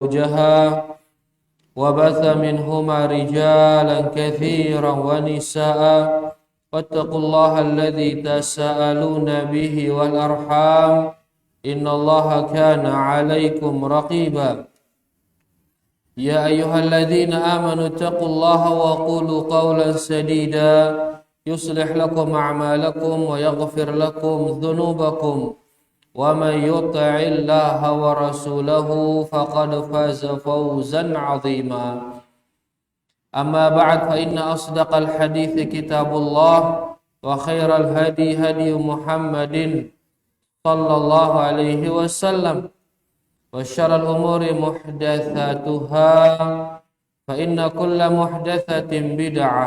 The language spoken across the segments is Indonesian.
زوجها وبث منهما رجالا كثيرا ونساء واتقوا الله الذي تساءلون به والأرحام إن الله كان عليكم رقيبا يا أيها الذين آمنوا اتقوا الله وقولوا قولا سديدا يصلح لكم أعمالكم ويغفر لكم ذنوبكم ومن يطع الله ورسوله فقد فاز فوزا عظيما أما بعد فإن أصدق الحديث كتاب الله وخير الهدي هدي محمد صلى الله عليه وسلم وشر الأمور محدثاتها فإن كل محدثة بدعة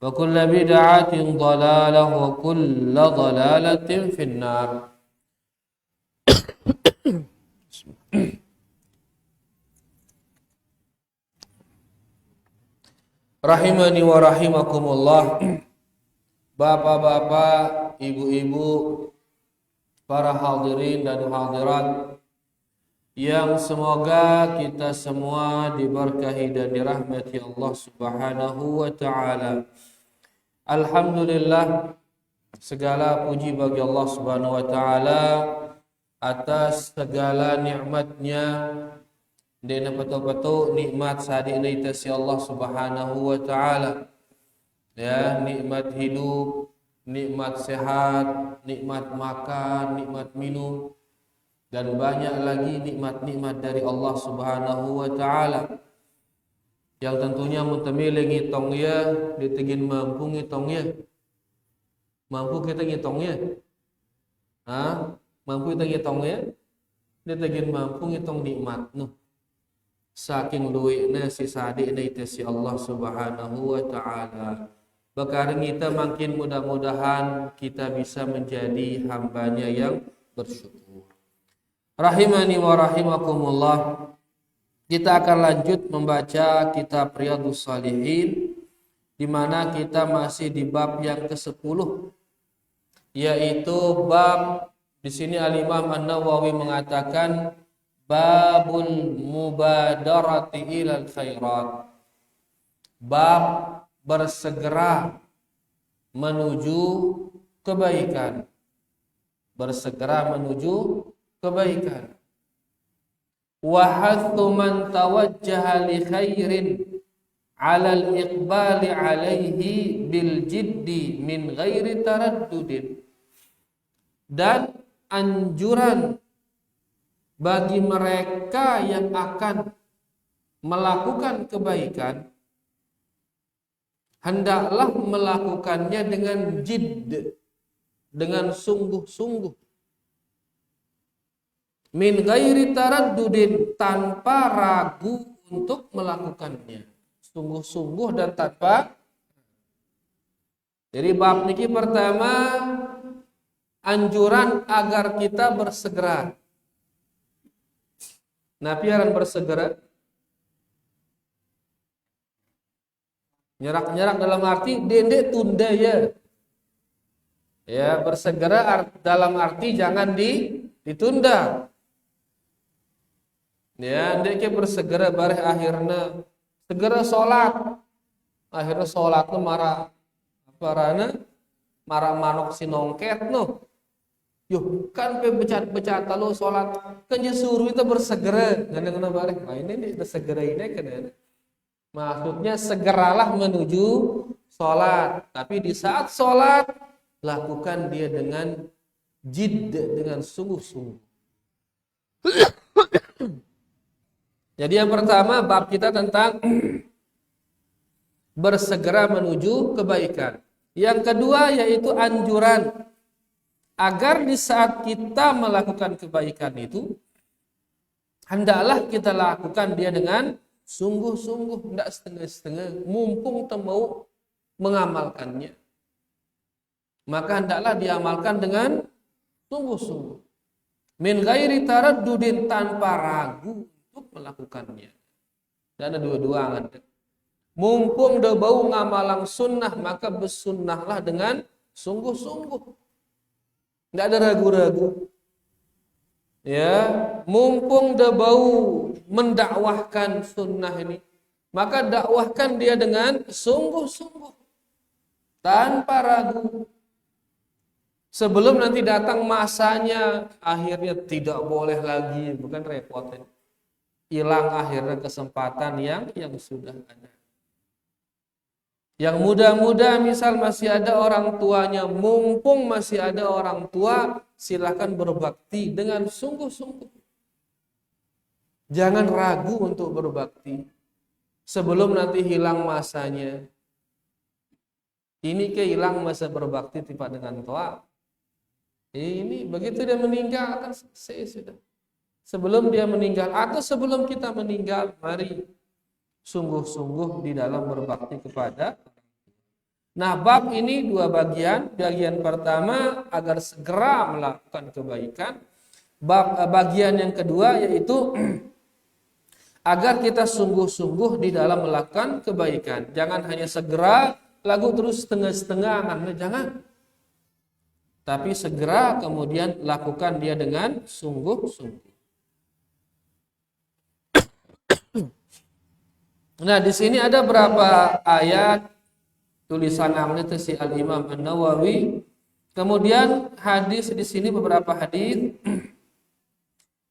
وكل بدعة ضلالة وكل ضلالة في النار. Rahimani wa rahimakumullah. Bapak-bapak, ibu-ibu, para hadirin dan hadirat yang semoga kita semua diberkahi dan dirahmati Allah Subhanahu wa taala. Alhamdulillah, segala puji bagi Allah Subhanahu wa taala atas segala nikmatnya. Dena betul-betul nikmat sadik naita si Allah Subhanahu wa taala. Ya, nikmat hidup, nikmat sehat, nikmat makan, nikmat minum, dan banyak lagi nikmat-nikmat dari Allah Subhanahu wa taala. Yang tentunya mutamil ngitong ya, ditegin mampu ngitong ya. Mampu kita ngitong ya? Mampu kita ngitong ya? Ditegin mampu ngitong nikmat noh. Saking luwihna si sadik naita si Allah Subhanahu wa taala. Bekarang kita makin mudah-mudahan kita bisa menjadi hambanya yang bersyukur. Rahimani wa rahimakumullah. Kita akan lanjut membaca kitab Riyadhus Shalihin, di mana kita masih di bab yang ke-10, yaitu bab di sini Al-Imam An-Nawawi mengatakan babul mubadarati ilal khairat. Bab bersegera menuju kebaikan. Bersegera menuju kebaikan. Wa hathu man tawajjaha li khairin 'ala al-iqbali 'alaihi bil jiddi min ghairi taraddudin. Dan anjuran bagi mereka yang akan melakukan kebaikan, hendaklah melakukannya dengan jidd, dengan sungguh-sungguh. Min ghairi taraddudin, tanpa ragu untuk melakukannya. Sungguh-sungguh dan tanpa. Jadi bab niki pertama anjuran agar kita bersegera. Nabi akan bersegera. Nyerak-nyerak dalam arti dendek tunda ya. Ya, bersegera dalam arti jangan ditunda. Ya, ndeke bersegera bareh akhirna segera sholat. Akhirnya sholatnya marah manok sinongket no. Yuh, kan pe becat lo sholat kan suruh itu bersegera ngana bareng. Nah ini bersegera ini kan. Maksudnya segeralah menuju sholat, tapi di saat sholat lakukan dia dengan jidd, dengan sungguh-sungguh. Jadi yang pertama bab kita tentang bersegera menuju kebaikan. Yang kedua yaitu anjuran agar di saat kita melakukan kebaikan itu, hendaklah kita lakukan dia dengan sungguh-sungguh, tidak setengah-setengah, mumpung mau mengamalkannya. Maka hendaklah diamalkan dengan sungguh-sungguh. Min ghairi taraddudin, tanpa ragu untuk melakukannya. Dan ada dua-dua. Mumpung dah bau ngamalang sunnah, maka bersunnahlah dengan sungguh-sungguh. Tidak ada ragu-ragu. Ya, mumpung dah bau mendakwahkan sunnah ini, maka dakwahkan dia dengan sungguh-sungguh, tanpa ragu. Sebelum nanti datang masanya, akhirnya tidak boleh lagi, bukan repot ini. Hilang akhirnya kesempatan yang sudah ada. Yang muda-muda misal masih ada orang tuanya, mumpung masih ada orang tua, silakan berbakti dengan sungguh-sungguh. Jangan ragu untuk berbakti sebelum nanti hilang masanya. Ini hilang masa berbakti tiba dengan tua. Ini begitu dia meninggal akan selesai sudah. Sebelum dia meninggal atau sebelum kita meninggal, mari sungguh-sungguh di dalam berbakti kepada. Nah, bab ini dua bagian. Bagian pertama agar segera melakukan kebaikan. Bagian yang kedua yaitu agar kita sungguh-sungguh di dalam melakukan kebaikan. Jangan hanya segera lalu terus setengah-setengah, jangan. Tapi segera kemudian lakukan dia dengan sungguh-sungguh. Nah, di sini ada berapa ayat tulisan namanya si Al-Imam An-Nawawi. Kemudian hadis di sini beberapa hadis.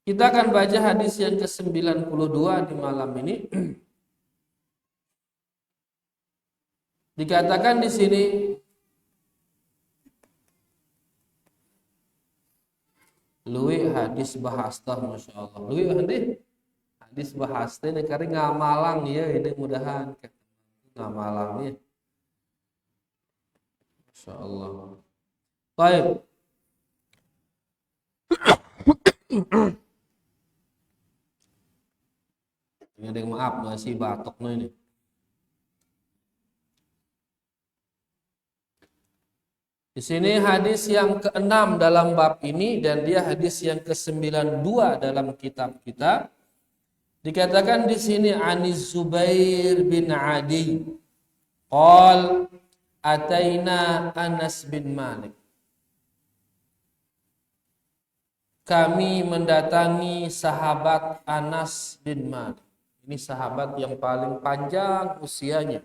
Kita akan baca hadis yang ke-92 di malam ini. Dikatakan di sini luwi hadis bahas tah masyaallah. Luwi hadis bahas teh kari ngamalang ya ini mudahan ngamalang ya. Masyaallah. Baik. Ini ada yang maaf masih batuk ini. Di sini hadis yang ke-6 dalam bab ini dan dia hadis yang ke-92 dalam kitab kita. Dikatakan di sini Anis Zubair bin Adi qol ataina Anas bin Malik. Kami mendatangi sahabat Anas bin Malik. Ini sahabat yang paling panjang usianya.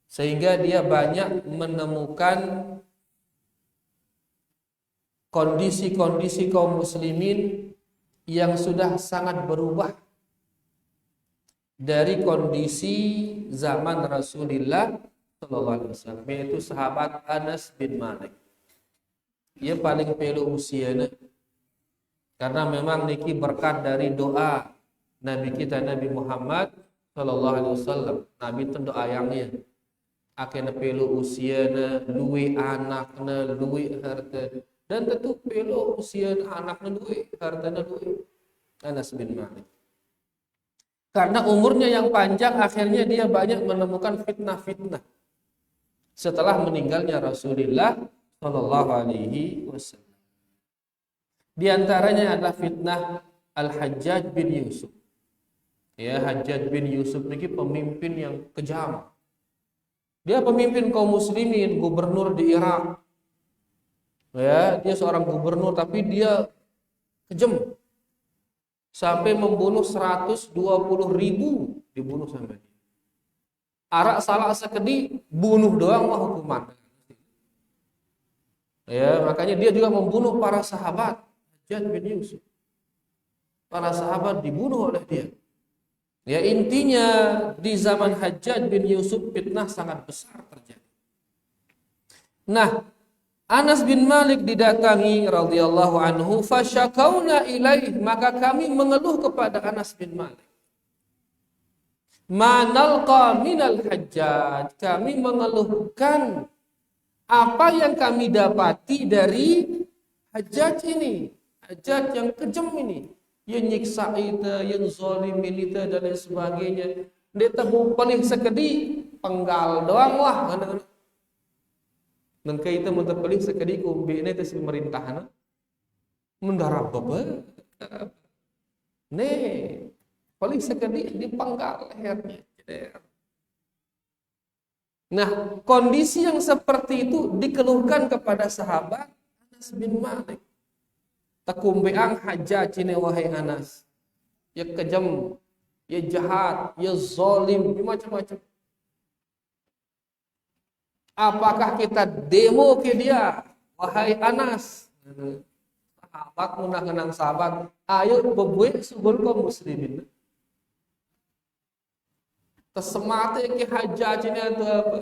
Sehingga dia banyak menemukan kondisi-kondisi kaum muslimin yang sudah sangat berubah dari kondisi zaman Rasulullah SAW, yaitu sahabat Anas bin Malik. Ia paling pelu usianya karena memang niki berkat dari doa Nabi kita Nabi Muhammad SAW. Nabi itu doa yangnya akhirnya pelu usiana, luwi anakna, luwi harta, dan tentu pelu usiana anakna luwi hartana luwi. Anas bin Malik. Karena umurnya yang panjang, akhirnya dia banyak menemukan fitnah-fitnah setelah meninggalnya Rasulullah Shallallahu Alaihi Wasallam. Di antaranya adalah fitnah Al-Hajjaj bin Yusuf. Ya, Hajjaj bin Yusuf ini pemimpin yang kejam. Dia pemimpin kaum muslimin, gubernur di Irak. Ya, dia seorang gubernur tapi dia kejam. Sampai membunuh 120.000 dibunuh sampai. Arak salah sekedi bunuh doang mah hukuman. Ya, makanya dia juga membunuh para sahabat Hajjaj bin Yusuf. Para sahabat dibunuh oleh dia. Ya, intinya di zaman Hajjaj bin Yusuf fitnah sangat besar terjadi. Nah, Anas bin Malik didatangi radhiyallahu anhu, fasyakauna ilaih, maka kami mengeluh kepada Anas bin Malik. Manalqa minal Hajjaj, kami mengeluhkan apa yang kami dapati dari Hajjaj ini, Hajjaj yang kejam ini. Yang nyiksa itu, yang zalimin itu dan lain sebagainya. Dia tebu paling sekedi penggal doang lah. Dan kita mau terpilih sekedi kumbi ini itu pemerintahan. Mendarab apa? Nih, paling sekedi dipenggal lehernya. Nah, kondisi yang seperti itu dikeluhkan kepada sahabat Anas bin Malik. takumbeang hajjaj ini wahai Anas. Ya kejam, ya jahat, ya zalim, ya macam-macam. Apakah kita demo ke dia, wahai Anas? Sahabat menang sahabat, ayo bebuih subul kaum muslimin. Tersemate ke hajjaj ini atau apa?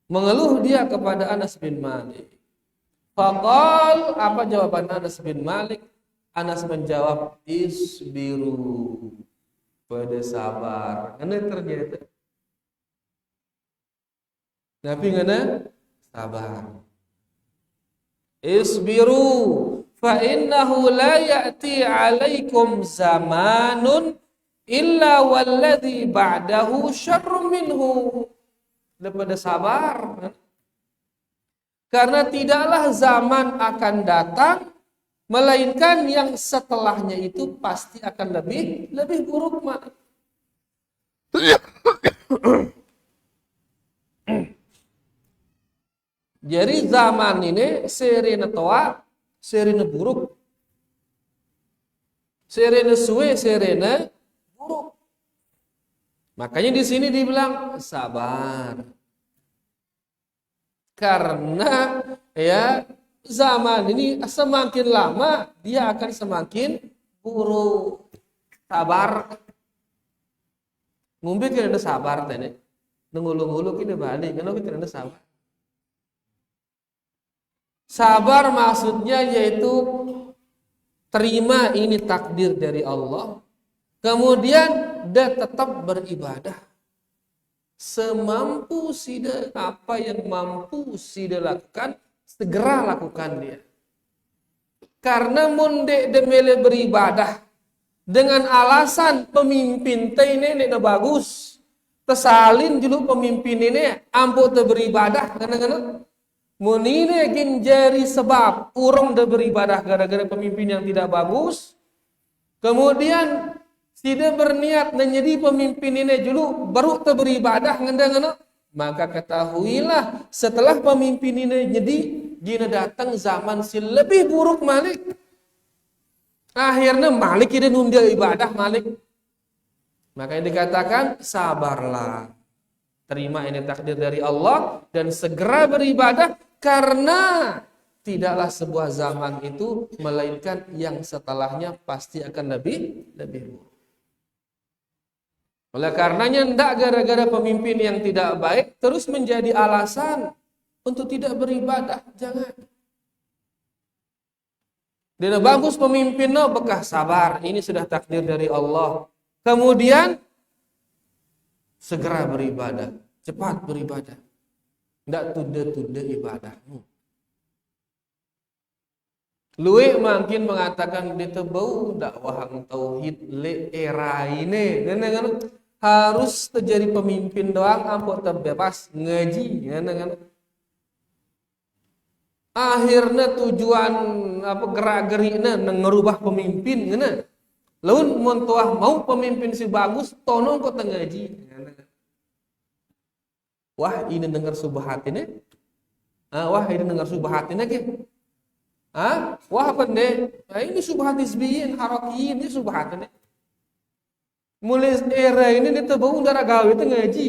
Mengeluh dia kepada Anas bin Malik. Faqal, apa jawaban Anas bin Malik? Anas menjawab, isbiru, pada sabar. Karena ternyata Nabi ngana sabar. Isbiru, fa innahu la ya'ti 'alaikum zamanun illa walladhi ba'dahu syarrun minhu. Daripada sabar. Karena tidaklah zaman akan datang melainkan yang setelahnya itu pasti akan lebih buruk, Mak. Jadi zaman ini serina toa, serina buruk. Serina suwe, serina buruk. Makanya di sini dibilang sabar. Karena ya zaman ini semakin lama dia akan semakin buruk. Sabar. Ngumbi kena sabar tadi. Nungulu-ngulu kena balik. Kenapa kena sabar? Sabar maksudnya yaitu terima ini takdir dari Allah. Kemudian dia tetap beribadah. Semampu sida apa yang mampu sida lakukan, segera lakukan dia. Karena munde demele beribadah dengan alasan pemimpin teh ini bagus, tersalin dulu pemimpin ini ampuh te beribadah karena munine gin jari sebab urung te beribadah gara-gara pemimpin yang tidak bagus. Kemudian tidak berniat menjadi pemimpin ini dulu baru beribadah ngenda-ngenda, maka ketahuilah setelah pemimpin ini jadi gina datang zaman si lebih buruk Malik. Akhirnya Malik ini nunda ibadah Malik. Makanya dikatakan sabarlah. Terima ini takdir dari Allah dan segera beribadah karena tidaklah sebuah zaman itu melainkan yang setelahnya pasti akan lebih buruk. Oleh karenanya tidak gara-gara pemimpin yang tidak baik terus menjadi alasan untuk tidak beribadah. Jangan. Dia bagus pemimpin bekah sabar. Ini sudah takdir dari Allah. Kemudian segera beribadah. Cepat beribadah. Tidak tunda-tunda ibadahmu. Luwe makin mengatakan dia bau dakwah tauhid le era ini. Harus terjadi pemimpin doang ampun terbebas ngaji kan. Akhirnya tujuan apa gerak-gerikna ngerubah pemimpin kan. Laun mun tuah mau pemimpin si bagus tono kok ngaji. Wah ini dengar subhat ini. Wah ini dengar subhat ini ke. Wah apa deh? Ini subhat isbiyin harakiyin ini subhat ini. Mulai era ini ditebau darah gawe itu ngaji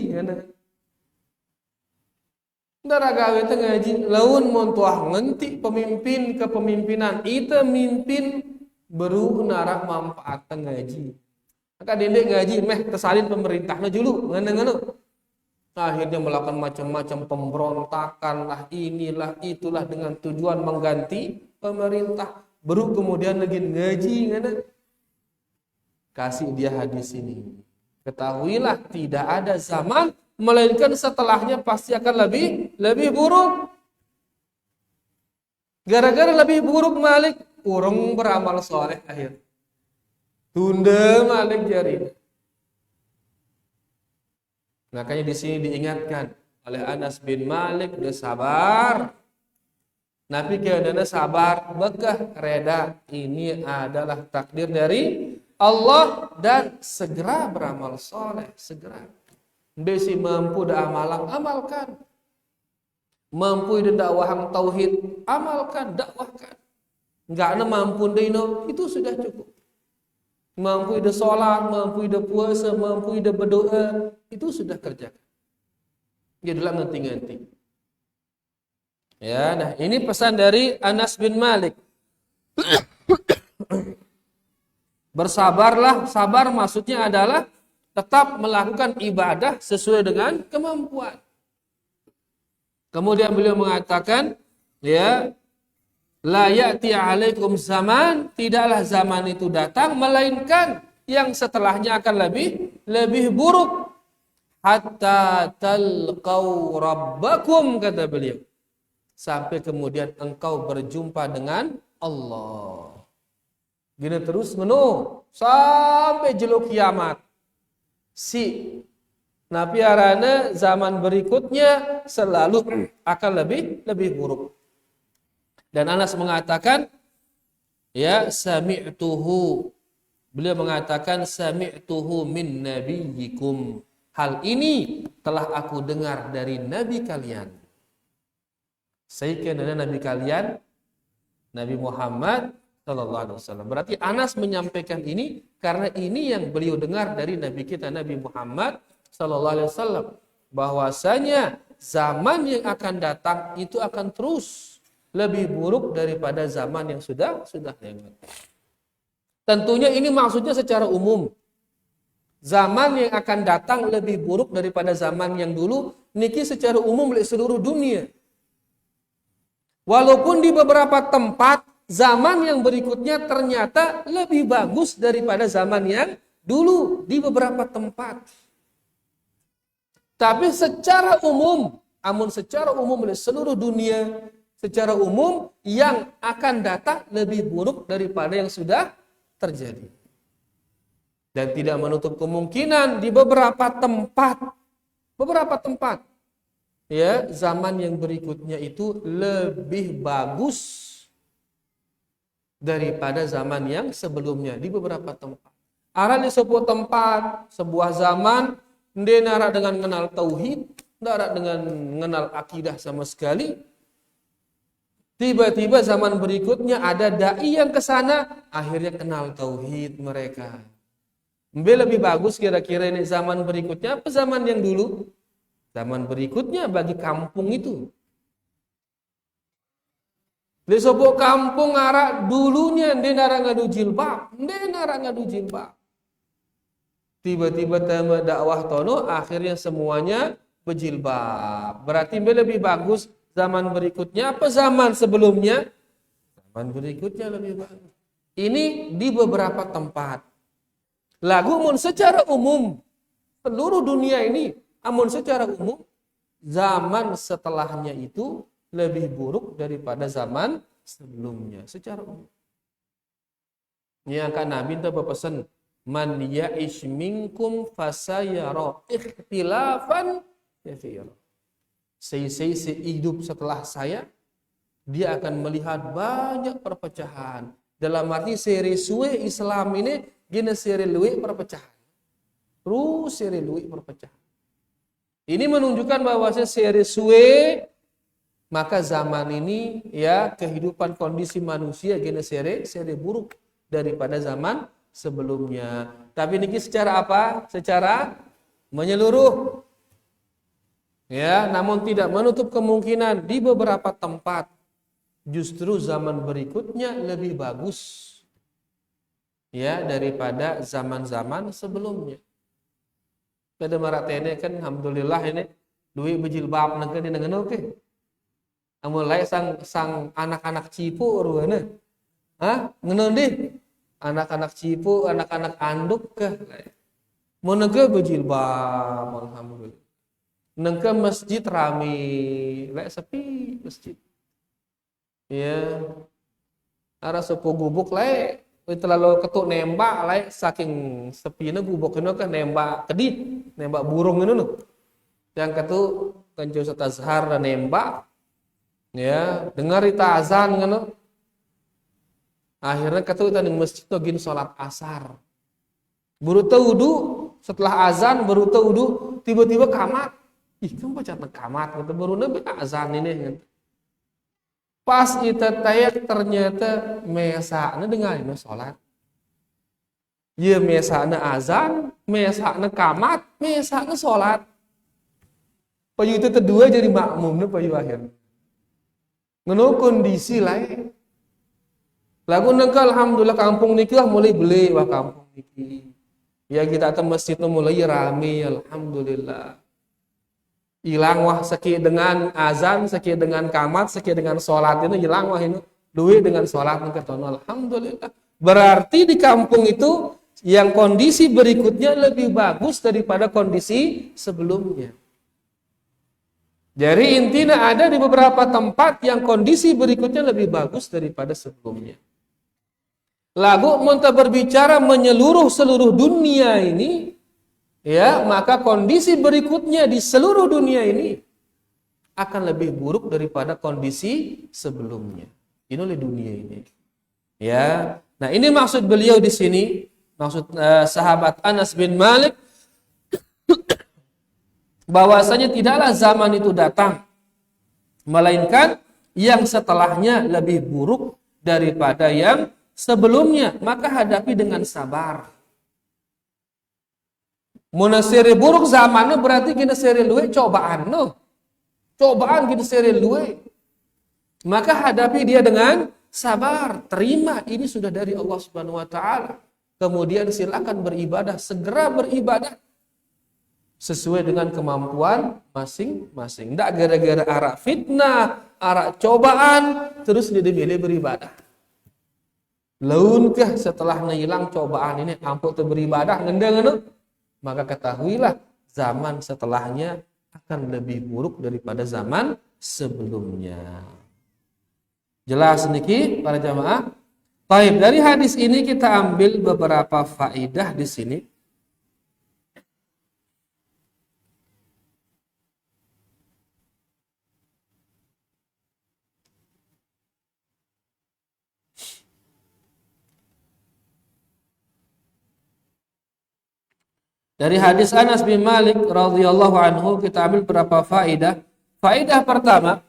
darah gawe itu ngaji laun montuah ngenti pemimpin kepemimpinan itu mimpin beru narak manfaat ngaji maka dendek ngaji meh tersalin pemerintahnya dulu ngana akhirnya melakukan macam-macam pemberontakan lah inilah itulah dengan tujuan mengganti pemerintah beru kemudian lagi ngaji ngana. Kasih dia hadis ini. Ketahuilah tidak ada zaman melainkan setelahnya pasti akan lebih buruk. Gara-gara lebih buruk Malik, urung beramal soleh akhir. Tunda Malik jari. Makanya di sini diingatkan oleh Anas bin Malik, dia sabar. Nabi keadaan sabar, bekah reda. Ini adalah takdir dari Allah dan segera beramal soleh, segera. Besi mampu dah amalan, amalkan. Mampu dah dakwah tauhid, amalkan, dakwahkan. Enggak ada mampu dino, itu sudah cukup. Mampu ide sholat, mampu ide puasa, mampu ide berdoa, itu sudah kerjakan. Jadilah ngerti-ngerti. Ya, nah ini pesan dari Anas bin Malik. Bersabarlah, sabar maksudnya adalah tetap melakukan ibadah sesuai dengan kemampuan. Kemudian beliau mengatakan, ya, la ya'ti 'alaikum zaman, tidaklah zaman itu datang melainkan yang setelahnya akan lebih buruk. Hatta talqau rabbakum, kata beliau. Sampai kemudian engkau berjumpa dengan Allah. Gini terus sampai jeluk kiamat. Nabi arana zaman berikutnya selalu akan lebih buruk. Dan Anas mengatakan, ya, sami'tuhu. Beliau mengatakan sami'tuhu min nabiyyikum. Hal ini telah aku dengar dari nabi kalian. Saya kenal nabi kalian, Nabi Muhammad sallallahu alaihi wasallam. Berarti Anas menyampaikan ini karena ini yang beliau dengar dari nabi kita Nabi Muhammad sallallahu alaihi wasallam, bahwasanya zaman yang akan datang itu akan terus lebih buruk daripada zaman yang sudah lewat. Tentunya ini maksudnya secara umum. Zaman yang akan datang lebih buruk daripada zaman yang dulu, niki secara umum di seluruh dunia. Walaupun di beberapa tempat zaman yang berikutnya ternyata lebih bagus daripada zaman yang dulu di beberapa tempat. Tapi secara umum, di seluruh dunia, secara umum yang akan datang lebih buruk daripada yang sudah terjadi. Dan tidak menutup kemungkinan di beberapa tempat, ya, zaman yang berikutnya itu lebih bagus daripada zaman yang sebelumnya di beberapa tempat. Arah di sebuah tempat, sebuah zaman, dia narak dengan mengenal tauhid, narak dengan mengenal akidah sama sekali. Tiba-tiba zaman berikutnya ada dai yang ke sana, akhirnya kenal tauhid mereka. Lebih bagus kira-kira ini zaman berikutnya apa zaman yang dulu? Zaman berikutnya bagi kampung itu. Di sebuah kampung arah dulunya dia narak ngadu jilbab. Tiba-tiba tema dakwah tono akhirnya semuanya berjilbab. Berarti lebih bagus zaman berikutnya apa zaman sebelumnya? Zaman berikutnya lebih bagus. Ini di beberapa tempat. Lagu mun secara umum seluruh dunia ini, amun secara umum zaman setelahnya itu lebih buruk daripada zaman sebelumnya secara umum. Ini akan Nabi itu berpesan, man ya'ish minkum fasayara ikhtilafan katsira. Saya hidup setelah saya, dia akan melihat banyak perpecahan. Dalam arti seri suwe Islam ini gini seri luwih perpecahan. Terus seri luwih perpecahan. Ini menunjukkan bahwa seri suwe maka zaman ini ya kehidupan kondisi manusia gini seri buruk daripada zaman sebelumnya. Tapi ini secara apa? Secara menyeluruh. Ya, namun tidak menutup kemungkinan di beberapa tempat justru zaman berikutnya lebih bagus. Ya, daripada zaman-zaman sebelumnya. Pada maratene kan alhamdulillah ini duit berjilbab nangke di nangan oke. Mulai sang anak-anak cipu urwana. Ngeuneun deh. Anak-anak cipu, anak-anak anduk ke. Mun nangke berjilbab alhamdulillah. Nangke masjid rame, lek sepi masjid. Ya. Ara sepo gubuk lek terlalu ketuk nembak lai saking sepina gubokna ke nembak kedit, nembak burung itu nuh. Yang ketuk kanjo Ustaz dan nembak. Ya, dengar ita azan ngono. Akhirnya ketuk ita di masjid gin salat asar. Buru teu wudu, setelah azan baru teu wudu, tiba-tiba kamat. Ih, kamu baca kamat gitu baru nabi azan ini gitu. Pas ita tayak ternyata mesakna dengan inu sholat. Ya mesakna azan, mesakna kamat, mesakna sholat. Payu itu kedua jadi makmumnya payu akhir. Ngono kondisi lain. Lagu nengka alhamdulillah kampung niki lah mulai beli wah kampung niki. Ya kita ke masjid mulai rame alhamdulillah. Hilang wah seki dengan azan, seki dengan kamat, seki dengan sholat itu hilang wah ini duit dengan sholat ketono alhamdulillah. Berarti di kampung itu yang kondisi berikutnya lebih bagus daripada kondisi sebelumnya. Jadi intinya ada di beberapa tempat yang kondisi berikutnya lebih bagus daripada sebelumnya. Lagu monta berbicara menyeluruh seluruh dunia ini, ya, maka kondisi berikutnya di seluruh dunia ini akan lebih buruk daripada kondisi sebelumnya. Ini oleh dunia ini. Ya. Nah, ini maksud beliau di sini, maksud sahabat Anas bin Malik bahwasanya tidaklah zaman itu datang melainkan yang setelahnya lebih buruk daripada yang sebelumnya, maka hadapi dengan sabar. Muna seri buruk zamannya berarti kita seri luwe cobaan no. Cobaan kita seri luwe. Maka hadapi dia dengan sabar, terima ini sudah dari Allah Subhanahu wa taala. Kemudian silakan beribadah, segera beribadah sesuai dengan kemampuan masing-masing. Tidak gara-gara arah fitnah, arah cobaan terus dia beribadah. Launkah setelah hilang cobaan ini ampun beribadah ngendang. Maka ketahuilah zaman setelahnya akan lebih buruk daripada zaman sebelumnya. Jelas niki para jamaah? Baik, dari hadis ini kita ambil beberapa faidah di sini. Dari hadis Anas bin Malik radhiyallahu anhu kita ambil beberapa faidah. Faidah pertama,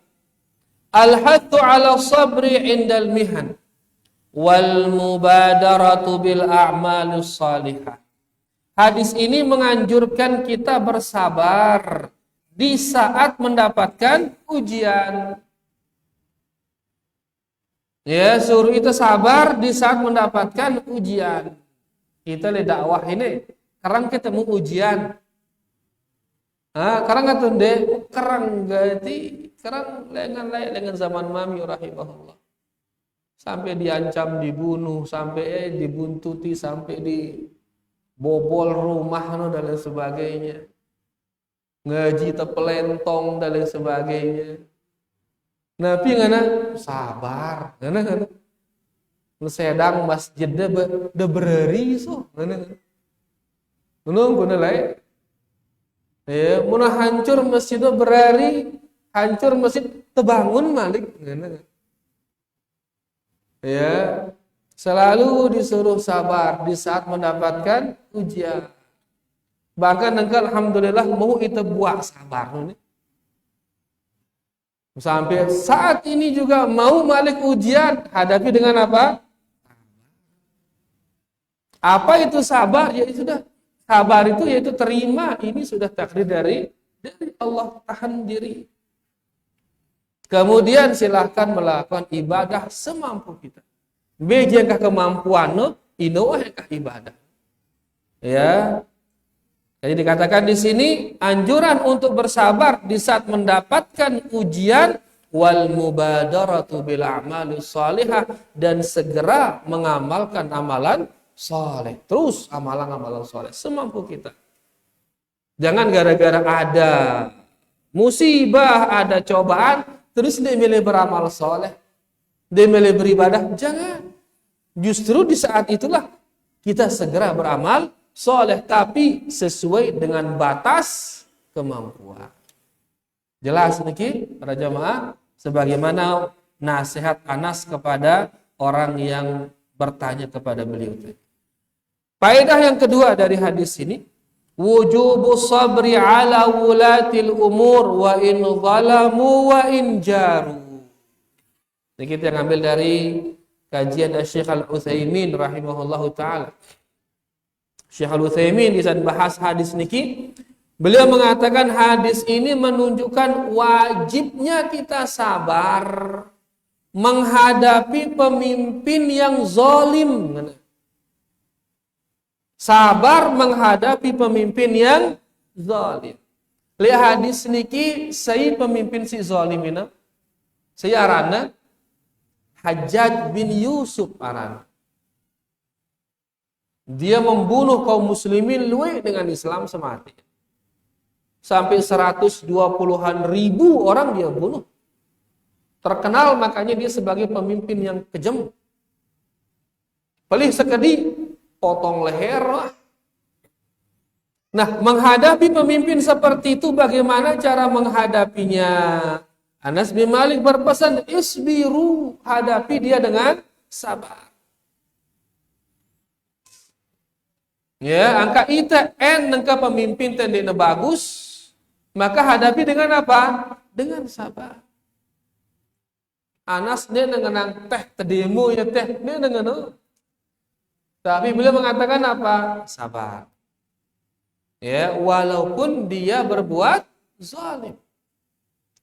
al-hattu 'ala sabri 'indal mihan wal mubadaratu bil a'malus salihah. Hadis ini menganjurkan kita bersabar di saat mendapatkan ujian. Ya, suruh itu sabar di saat mendapatkan ujian. Kita lihat dakwah ini karang ketemu ujian. Karang ngatunde, karang gati, karang lengan zaman mami rahimahullah. Sampai diancam dibunuh, sampai dibuntuti, sampai dibobol rumah dan lain sebagainya. Ngaji tepelentong dan lain sebagainya. Nabi ngana sabar, ngana sedang masjidnya bereri so, ngana. Nunggu nilai, ya, muna hancur masjidnya berari, hancur masjid terbangun malik, ya, selalu disuruh sabar di saat mendapatkan ujian. Bahkan engkau alhamdulillah mau itu buat sabar, sampai saat ini juga mau malik ujian, hadapi dengan apa? Apa itu sabar? Ya sudah. Sabar itu yaitu terima, ini sudah takdir dari Allah, tahan diri. Kemudian silahkan melakukan ibadah semampu kita. Bejengkah kemampuan no, inoahkah ibadah. Ya. Jadi dikatakan di sini anjuran untuk bersabar di saat mendapatkan ujian wal mubadaratu bil a'malis shalihah dan segera mengamalkan amalan soleh, terus amalan-amalan soleh semampu kita. Jangan gara-gara ada musibah, ada cobaan, terus dia milih beramal soleh, dia milih beribadah. Jangan. Justru di saat itulah kita segera beramal soleh, tapi sesuai dengan batas kemampuan. Jelas niki para jamaah, sebagaimana nasihat Anas kepada orang yang bertanya kepada beliau. Faedah yang kedua dari hadis ini, wujubus sabri ala wulatil umur wa in zalamu wa in jaru. Ini kita ngambil dari kajian Syekh Al-Utsaimin rahimahullahu taala. Syekh Al-Utsaimin di saat bahas hadis niki, beliau mengatakan hadis ini menunjukkan wajibnya kita sabar menghadapi pemimpin yang zalim. Sabar menghadapi pemimpin yang zalim. Lihat hadis niki, saya pemimpin si zalim ini. Saya arana Hajjaj bin Yusuf arana. Dia membunuh kaum muslimin luwih dengan Islam semati. Sampai 120-an ribu orang dia bunuh. Terkenal makanya dia sebagai pemimpin yang kejam. Pelih sekedi, potong leher. Nah, menghadapi pemimpin seperti itu bagaimana cara menghadapinya? Anas bin Malik berpesan, isbiru, hadapi dia dengan sabar. Ya, angka ita nengka pemimpin tendina bagus, maka hadapi dengan apa? Dengan sabar. Anas dia dengan teh tedemu ya teh, dia dengan tapi beliau mengatakan apa? Sabar. Ya, walaupun dia berbuat zalim.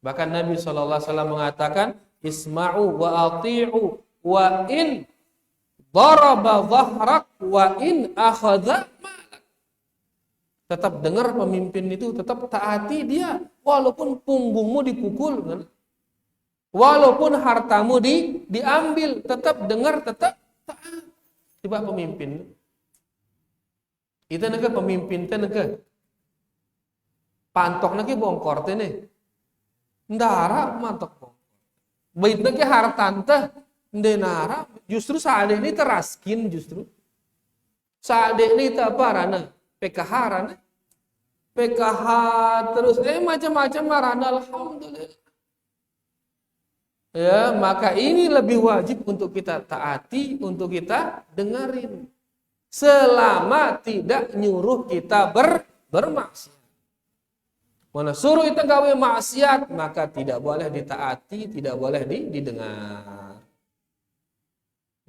Bahkan Nabi SAW mengatakan, isma'u wa ati'u wa in daraba dhahrak wa in akhadha malak. Tetap dengar pemimpin itu, tetap taati dia walaupun punggungmu dipukul, kan? Walaupun hartamu diambil, tetap dengar, tetap taat. Coba pemimpin. Itu naga pemimpin teh naga. Pantok naga bongkor teh nih. Ndara mantok bongkor. Bait naga hartanta ndenara justru saat ini teraskin justru. Saat ini apa rana? PKH rana. PKH terus macam-macam rana, alhamdulillah. Ya, maka ini lebih wajib untuk kita taati, untuk kita dengerin. Selama tidak nyuruh kita bermaksiat. Mana suruh kita gawe maksiat, maka tidak boleh ditaati, tidak boleh didengar.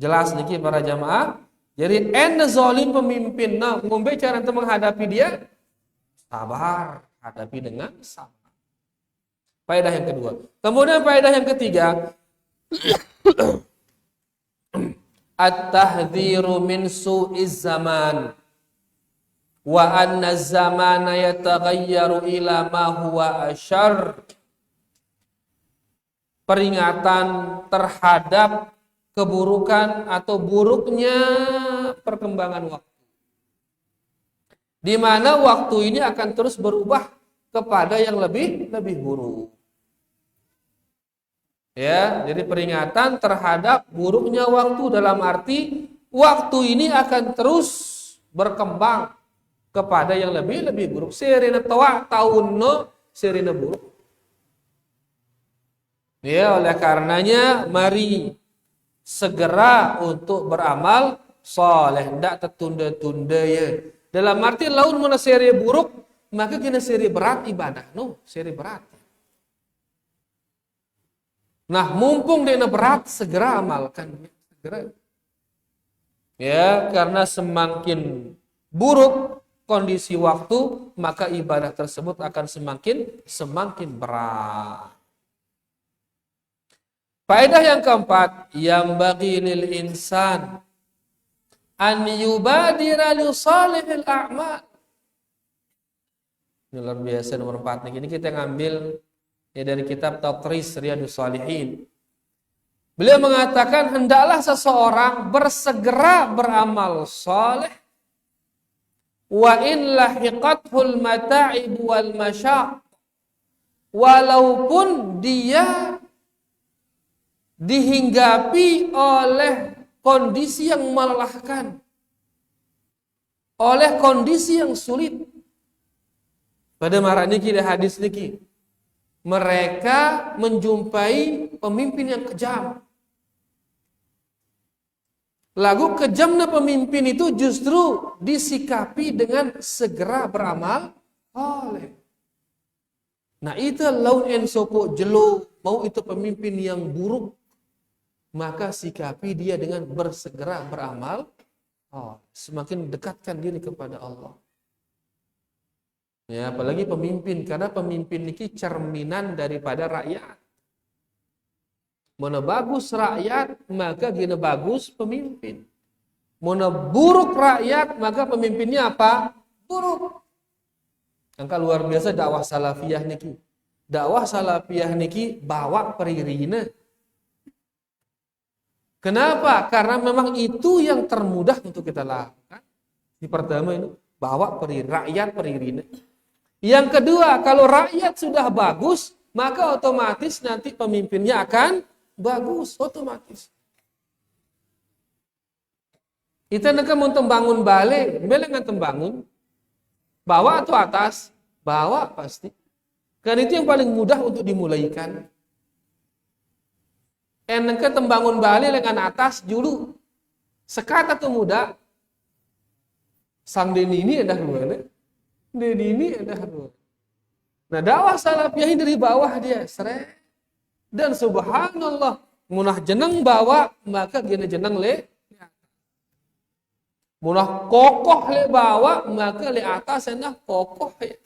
Jelas niki para jamaah. Jadi zalim pemimpin, nah ngombe cara untuk menghadapi dia sabar, hadapi dengan sabar. Faedah yang kedua. Kemudian faedah yang ketiga, at-tahdhiru min su'iz zaman wa anna az-zamana yataghayyaru ila ma huwa asyarr. Peringatan terhadap keburukan atau buruknya perkembangan waktu. Di mana waktu ini akan terus berubah kepada yang lebih buruk. Ya, jadi peringatan terhadap buruknya waktu dalam arti waktu ini akan terus berkembang kepada yang lebih buruk. Sirina tawa tahunno sirina buruk. Ya, oleh karenanya mari segera untuk beramal saleh, ndak tertunda-tunda ya. Dalam arti laun mana seri buruk, maka kena seri berat ibadah. No, seri berat. Nah, mumpung dia berat, segera amalkan. Segera. Ya, karena semakin buruk kondisi waktu, maka ibadah tersebut akan semakin berat. Faedah yang keempat, yang bagi lil insan an yubadira li salihil a'mal. Ini luar biasa nomor 4 nih. Ini kita ngambil ya dari kitab Taqris Riyadhus Shalihin. Beliau mengatakan hendaklah seseorang bersegera beramal saleh wa in lahiqathul mata'ib wal masyaq. Walaupun dia dihinggapi oleh kondisi yang melelahkan, oleh kondisi yang sulit. Pada marah niki di hadis niki, mereka menjumpai pemimpin yang kejam. Lagu kejamnya pemimpin itu justru disikapi dengan segera beramal oleh. Nah itu laun en sopo jelo, mau itu pemimpin yang buruk, maka sikapi dia dengan bersegera beramal. Semakin dekatkan diri kepada Allah. Ya, apalagi pemimpin, karena pemimpin ini cerminan daripada rakyat. Mana bagus rakyat, maka gina bagus pemimpin. Mana buruk rakyat, maka pemimpinnya apa? Buruk. Angka luar biasa dakwah salafiyah niki. Dakwah salafiyah niki bawa peririna. Kenapa? Karena memang itu yang termudah untuk kita lakukan. Di pertama ini bawa rakyat peririna. Yang kedua, kalau rakyat sudah bagus, maka otomatis nanti pemimpinnya akan bagus, otomatis. Kita nak mau tembangun balik, belengan tembangun. Bawah atau atas? Bawah pasti. Karena itu yang paling mudah untuk dimulaikan. Enengke tembangun balik dengan atas dulu. Sekat atau muda. Sang deni ini ada dua. Deni ini ada dua. Nah, dakwah salafiyah dari bawah dia seret. Dan subhanallah, munah jeneng bawa maka gina jeneng le. Munah kokoh le bawa maka le atas enak kokoh ya.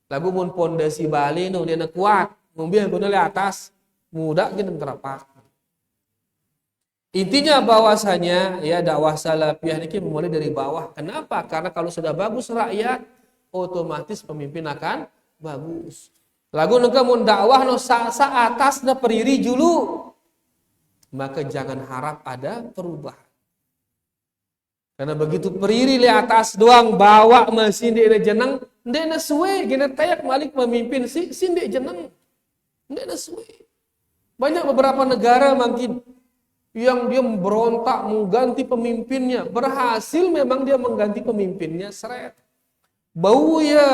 Lagu mun pondasi Bali nu dia nak kuat, mobil guna le atas mudah gina terapak. Intinya bahwasanya ya dakwah salafiyah ini mulai dari bawah. Kenapa? Karena kalau sudah bagus rakyat, otomatis pemimpin akan bagus. Lagu nengka mun dakwah no sa atas na periri julu, maka jangan harap ada perubahan. Karena begitu periri le atas doang bawa mesin di jeneng, ndek na suwe gina tayak malik memimpin si ndek jeneng. Ndek na suwe. Banyak beberapa negara makin yang dia berontak mengganti pemimpinnya, berhasil memang dia mengganti pemimpinnya seret. Bau ya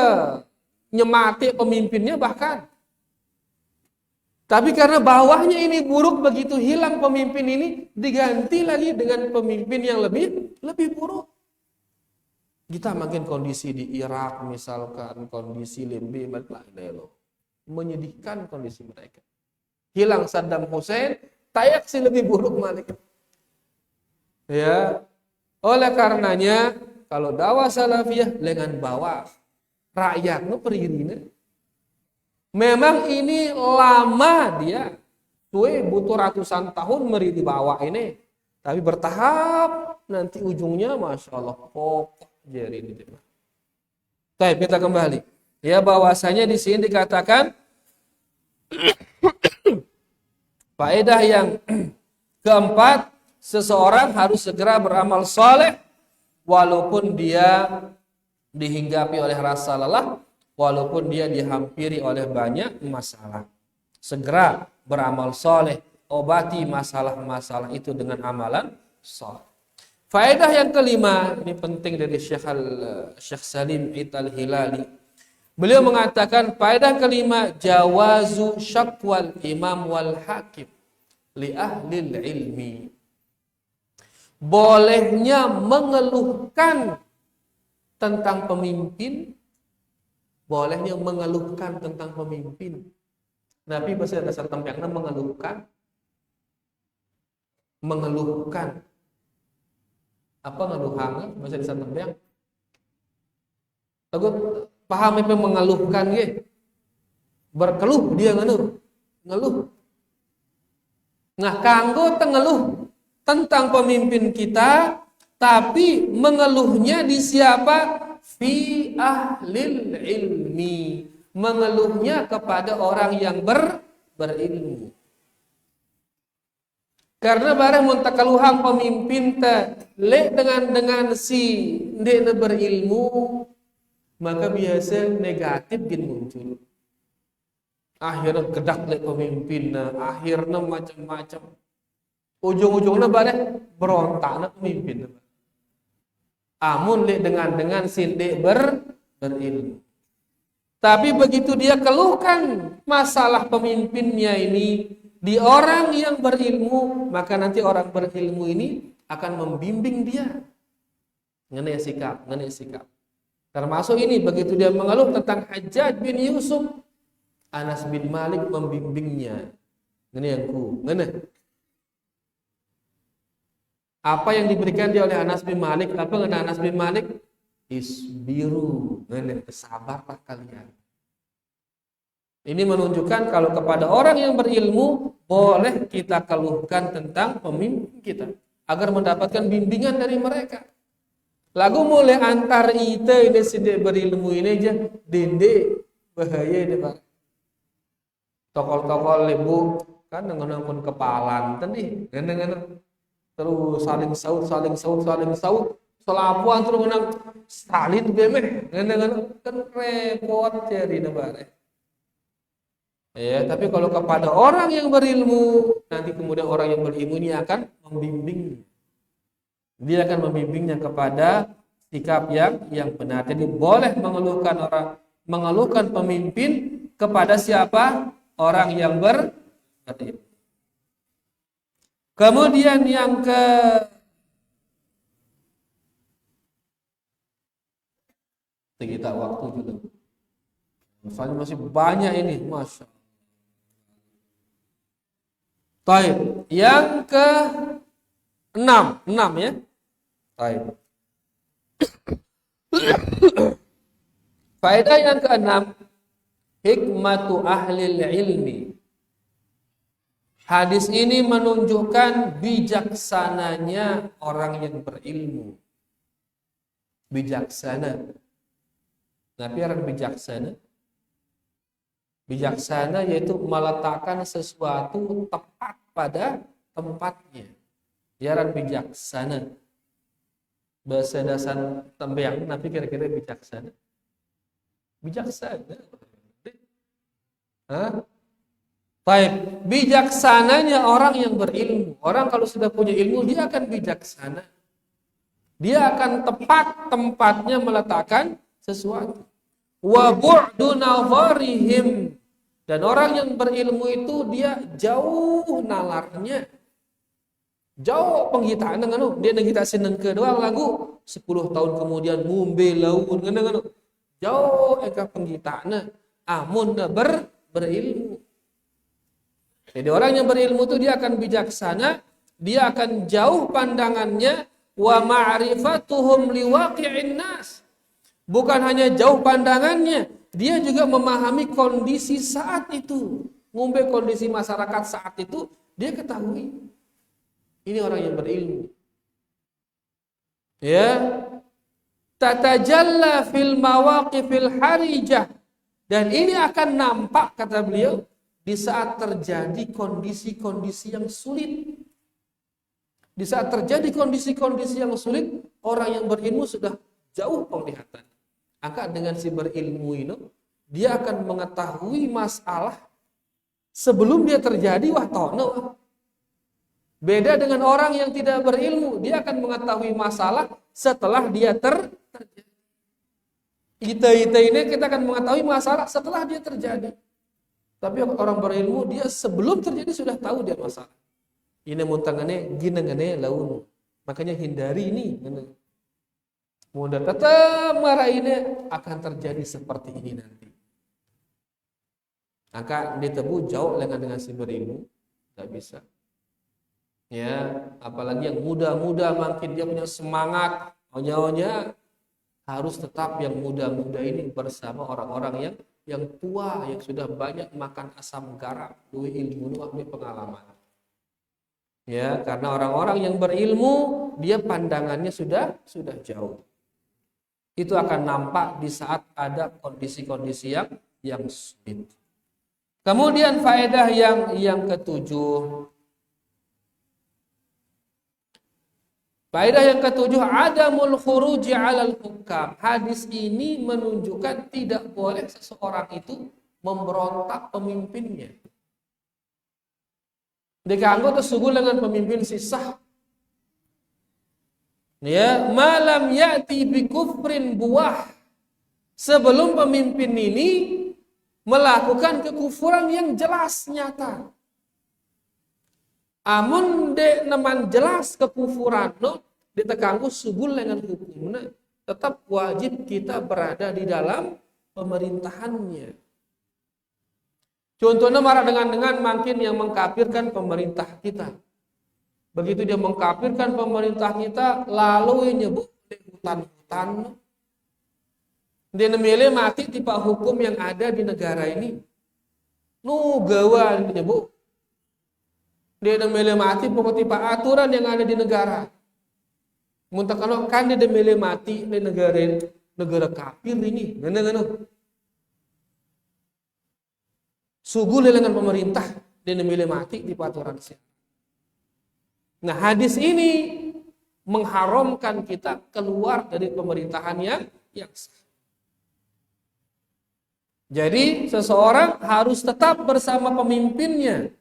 nyemati pemimpinnya bahkan. Tapi karena bawahnya ini buruk, begitu hilang pemimpin ini diganti lagi dengan pemimpin yang lebih buruk. Kita makin kondisi di Irak misalkan, kondisi lebih menyedihkan kondisi mereka. Hilang Saddam Hussein, tayak si lebih buruk malik. Ya, oleh karenanya kalau dakwah salafiyah dengan bawa rakyat no peririna. Memang ini lama dia, butuh ratusan tahun meri di bawah ini, tapi bertahap nanti ujungnya masya Allah kokoh jadi ini. Baik, kita kembali. Ya bahwasanya di sini dikatakan faedah yang keempat, seseorang harus segera beramal saleh walaupun dia dihinggapi oleh rasa lelah, walaupun dia dihampiri oleh banyak masalah. Segera beramal soleh, obati masalah-masalah itu dengan amalan soleh. Faedah yang kelima, ini penting dari Syekh Salim Al-Hilali. Beliau mengatakan faedah kelima, jawazu syakwal imam wal hakim li ahlil ilmi. Bolehnya mengeluhkan tentang pemimpin, bolehnya mengeluhkan tentang pemimpin. Nabi bahasa dasar tempatnya mengeluhkan. Apa ngeluhang? Bahasa dasar tempat. Aku paham apa mengeluhkan ge. Berkeluh dia ngeluh. Nah, kanggo tengeluh tentang pemimpin kita, tapi mengeluhnya di siapa? Fi ahlil ilmi, mengeluhnya kepada orang yang berilmu. Karena barang muntakaluhang pemimpin le dengan si ndek berilmu, maka biasa negatif gin muncul. Akhirnya gedak le pemimpin, akhirnya macam-macam. Ujung-ujungnya barang berontak na pemimpin. Amun dengan sindek berilmu. Tapi begitu dia keluhkan masalah pemimpinnya ini di orang yang berilmu, maka nanti orang berilmu ini akan membimbing dia. Mengenai sikap. Termasuk ini begitu dia mengeluh tentang Hajjaj bin Yusuf, Anas bin Malik membimbingnya. Ngene yang ku, ngene. Apa yang diberikan dia oleh Anas bin Malik? Apa kata Anas bin Malik? Isbiru, sabarlah kalian. Ini menunjukkan kalau kepada orang yang berilmu boleh kita keluhkan tentang pemimpin kita agar mendapatkan bimbingan dari mereka. Lagu mulai antar ite ini sini berilmu ini aja dende bahaya ini Pak. Tokol-tokol lebu kan dengan pun kepalan tadi dengan terus saling saut selapuan terus menang salin bemeh dengan kan repot jadi nebare. Ya, tapi kalau kepada orang yang berilmu, nanti kemudian orang yang berilmu ini akan membimbing. Dia akan membimbingnya kepada sikap yang benar. Jadi boleh mengeluhkan pemimpin kepada siapa? Orang yang berilmu. Kemudian yang kita waktu juga. Misalnya masih banyak ini, masya Allah. Taib. Yang ke 6 ya. Taib. Faedah yang ke-6, hikmatu ahlil ilmi. Hadis ini menunjukkan bijaksananya orang yang berilmu. Bijaksana. Tapi orang bijaksana. Bijaksana yaitu meletakkan sesuatu tepat pada tempatnya. Jarang bijaksana. Bahasa dasar tembeang, tapi kira-kira bijaksana. Bijaksana. Baik, bijaksananya orang yang berilmu. Orang kalau sudah punya ilmu, dia akan bijaksana. Dia akan tepat tempatnya meletakkan sesuatu. Wa bu'du nazarihim, dan orang yang berilmu itu dia jauh nalarnya, jauh penghitaan dengan dia ngita sineng kedua lagu 10 tahun kemudian ngumbe laun dengan jauh eka penghitaana amun berilmu. Jadi orang yang berilmu itu dia akan bijaksana, dia akan jauh pandangannya, wa ma'rifatuhum liwaqi'in nas. Bukan hanya jauh pandangannya, dia juga memahami kondisi saat itu. Ngombe kondisi masyarakat saat itu, dia ketahui. Ini orang yang berilmu. Ya. Tatajalla fil mawaqifil harijah. Dan ini akan nampak, kata beliau, di saat terjadi kondisi-kondisi yang sulit. Di saat terjadi kondisi-kondisi yang sulit, orang yang berilmu sudah jauh penglihatan. Maka dengan si berilmu ini, dia akan mengetahui masalah sebelum dia terjadi. Wah, tono. Beda dengan orang yang tidak berilmu, dia akan mengetahui masalah setelah dia terjadi. Ita ini kita akan mengetahui masalah setelah dia terjadi. Tapi orang berilmu, dia sebelum terjadi sudah tahu dia masalah. Ini muntangane ginangane laun. Makanya hindari ini. Mudah tetap marah ini akan terjadi seperti ini nanti. Maka ditebu jauh dengan si berilmu, tidak bisa. Ya, apalagi yang muda-muda makin dia punya semangat, maunya harus tetap yang muda-muda ini bersama orang-orang yang tua, yang sudah banyak makan asam garam, duwe ilmu, duwe pengalaman. Ya, karena orang-orang yang berilmu, dia pandangannya sudah jauh. Itu akan nampak di saat ada kondisi-kondisi yang sulit. Kemudian faedah yang ketujuh. Faedah yang ketujuh, adamul khuruji 'alal hukam. Hadis ini menunjukkan tidak boleh seseorang itu memberontak pemimpinnya. Dikanggo tersugul dengan pemimpin sisah. Ya, malam ya'ti bi kufrin buah. Sebelum pemimpin ini melakukan kekufuran yang jelas nyata. Amun de neman jelas kekufuran no ditekanggu sugul dengan hukumnya, tetap wajib kita berada di dalam pemerintahannya. Contohnya marah dengan makin yang mengkafirkan pemerintah kita. Begitu dia mengkafirkan pemerintah kita, lalu nyebut hutan-hutan. Dia memilih mati tipe hukum yang ada di negara ini. Gawa nyebut. Dia memilih mati pokok tipe aturan yang ada di negara. Muntah kalau kan dia memilih mati di negara kafir ini. Gana. Sugu dengan pemerintah dia memilih mati tipe aturan siapa. Nah, hadis ini mengharamkan kita keluar dari pemerintahan yang sah. Jadi seseorang harus tetap bersama pemimpinnya.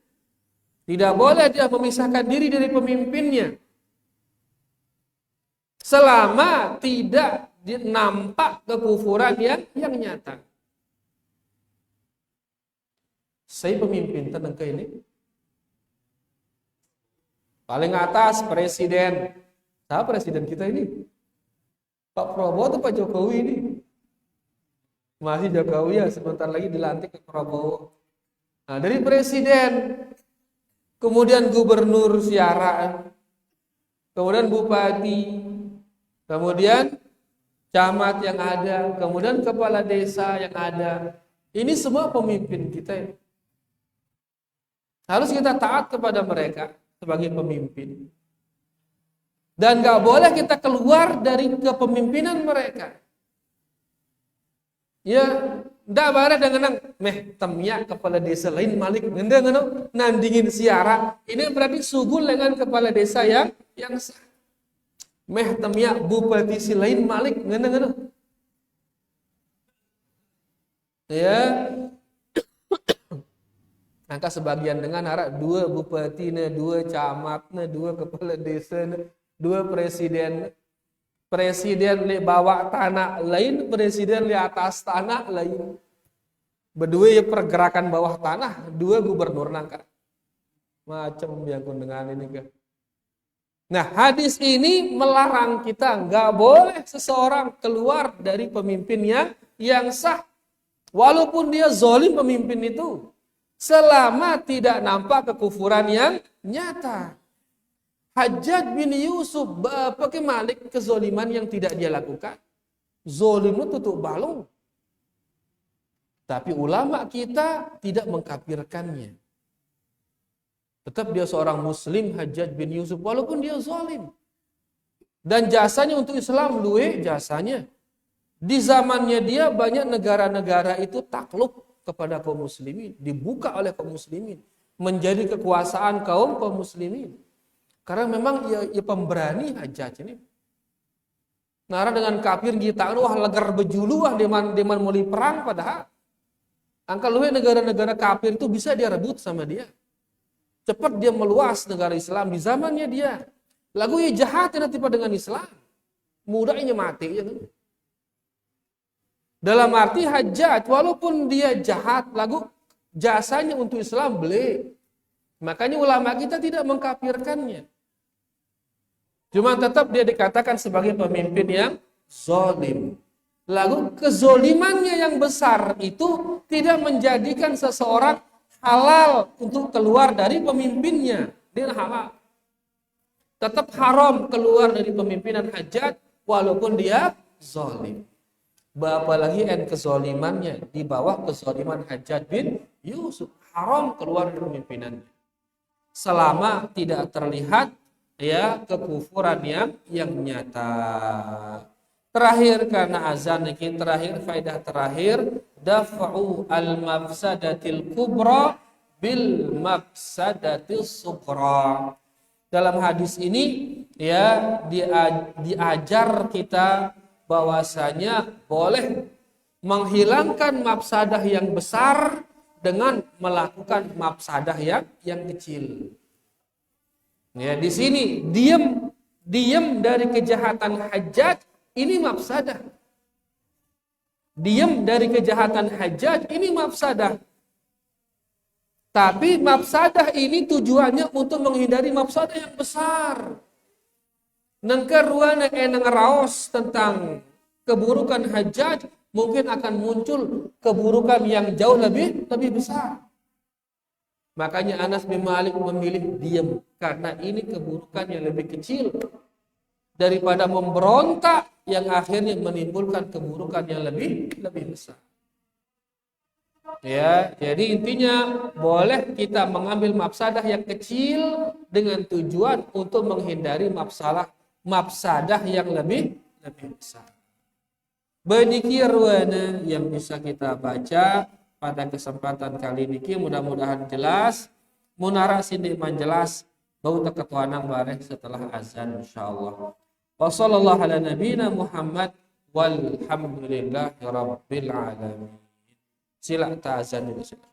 Tidak boleh dia memisahkan diri dari pemimpinnya. Selama tidak nampak kekufuran yang nyata. Saya pemimpin tenang ke ini. Paling atas presiden. Siapa presiden kita ini? Pak Prabowo atau Pak Jokowi ini? Masih Jokowi ya, sebentar lagi dilantik ke Prabowo. Nah, dari presiden, kemudian gubernur siara, kemudian bupati, kemudian camat yang ada, kemudian kepala desa yang ada. Ini semua pemimpin kita. Harus kita taat kepada mereka sebagai pemimpin. Dan gak boleh kita keluar dari kepemimpinan mereka. Ya, ndak barang dengan temya kepala desa lain malik ngendang nandingin siara. Ini berarti sugul dengan kepala desa yang sah. Temya bupati si lain malik ngendang. Ya. Angka sebagian dengan harap 2 bupati, 2 camat, 2 kepala desa, 2 presiden. Presiden li bawah tanah lain, presiden li atas tanah lain. Berdua ya pergerakan bawah tanah, 2 gubernur nangka. Macam yang dengan ini kan. Nah, hadis ini melarang kita nggak boleh seseorang keluar dari pemimpinnya yang sah. Walaupun dia zalim pemimpin itu. Selama tidak nampak kekufuran yang nyata. Hajjaj bin Yusuf pakai malik kezoliman yang tidak dia lakukan. Zolim itu tutup balung. Tapi ulama kita tidak mengkafirkannya. Tetap dia seorang muslim Hajjaj bin Yusuf walaupun dia zalim. Dan jasanya untuk Islam luwe jasanya. Di zamannya dia banyak negara-negara itu takluk kepada kaum muslimin, dibuka oleh kaum muslimin, menjadi kekuasaan kaum muslimin. Karena memang ia pemberani Hajjaj ini. Nara dengan kafir kita, wah legar bejulu wah deman mulai perang padahal. Angka luwe negara-negara kafir itu bisa dia rebut sama dia. Cepat dia meluas negara Islam di zamannya dia. Lagu ia jahat tidak tipe dengan Islam. Mudahnya mati ya kan? Dalam arti Hajjaj, walaupun dia jahat, lagu jasanya untuk Islam beli. Makanya ulama kita tidak mengkafirkannya. Cuma tetap dia dikatakan sebagai pemimpin yang zalim. Lalu kezolimannya yang besar itu tidak menjadikan seseorang halal untuk keluar dari pemimpinnya. Dia halal. Tetap haram keluar dari pemimpinan Hajjaj walaupun dia zalim. Apalagi kezolimannya di bawah kezoliman Hajjaj bin Yusuf, haram keluar dari pemimpinannya selama tidak terlihat ya kekufuran yang nyata. Terakhir karena azan ini terakhir faedah terakhir daf'u al-mafsadatil kubra bil mafsadatis sughra. Dalam hadis ini ya diajar kita bahwasanya boleh menghilangkan mafsadah yang besar dengan melakukan mafsadah yang kecil. Ya, di sini diam dari kejahatan Hajjaj ini mafsadah. Diam dari kejahatan Hajjaj ini mafsadah. Tapi mafsadah ini tujuannya untuk menghindari mafsadah yang besar. Nengkeruan yang ngeraos tentang keburukan Hajjaj mungkin akan muncul keburukan yang jauh lebih besar. Makanya Anas bin Malik memilih diam karena ini keburukan yang lebih kecil daripada memberontak yang akhirnya menimbulkan keburukan yang lebih besar. Ya, jadi intinya boleh kita mengambil mafsadah yang kecil dengan tujuan untuk menghindari mafsadah yang lebih besar. Benikirwana yang bisa kita baca pada kesempatan kali ini, mudah-mudahan jelas, munara sindiman jelas, bau ketuanan bareng setelah azan insyaallah. Wassallallahu ala nabiyina Muhammad walhamdulillahi rabbil alamin. Sila ta'azan dulu sila.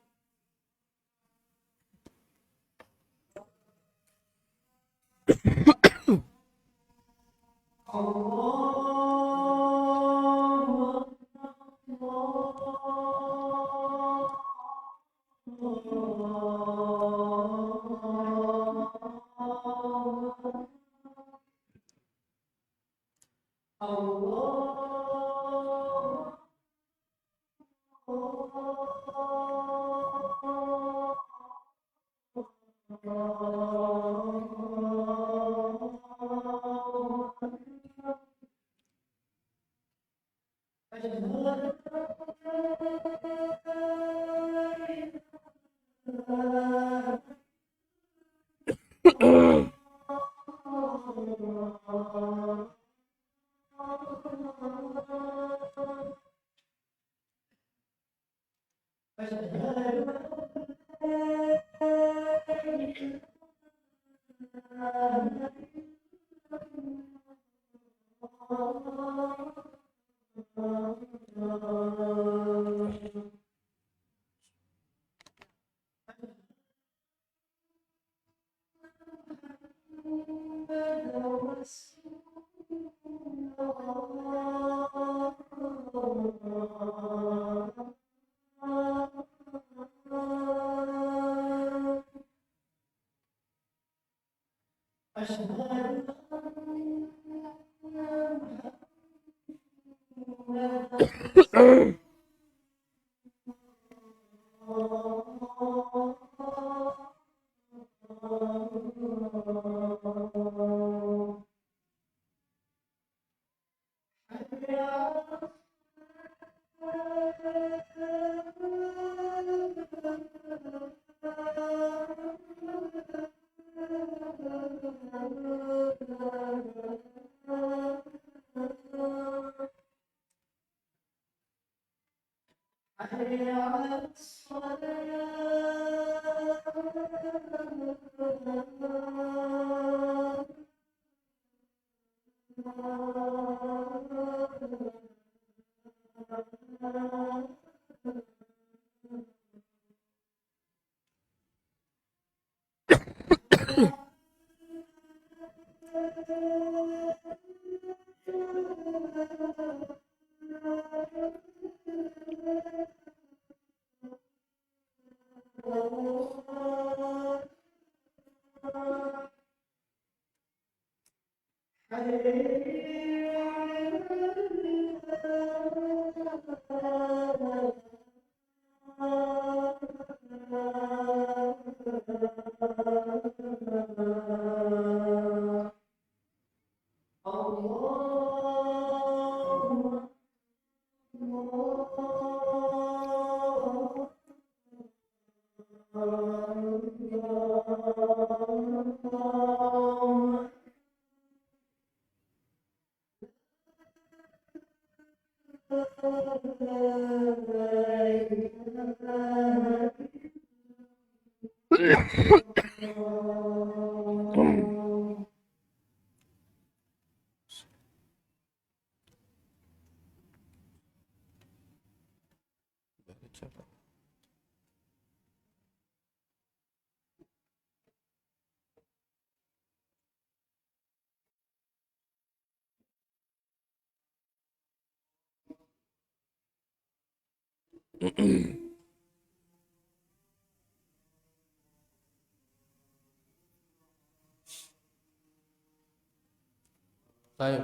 Saya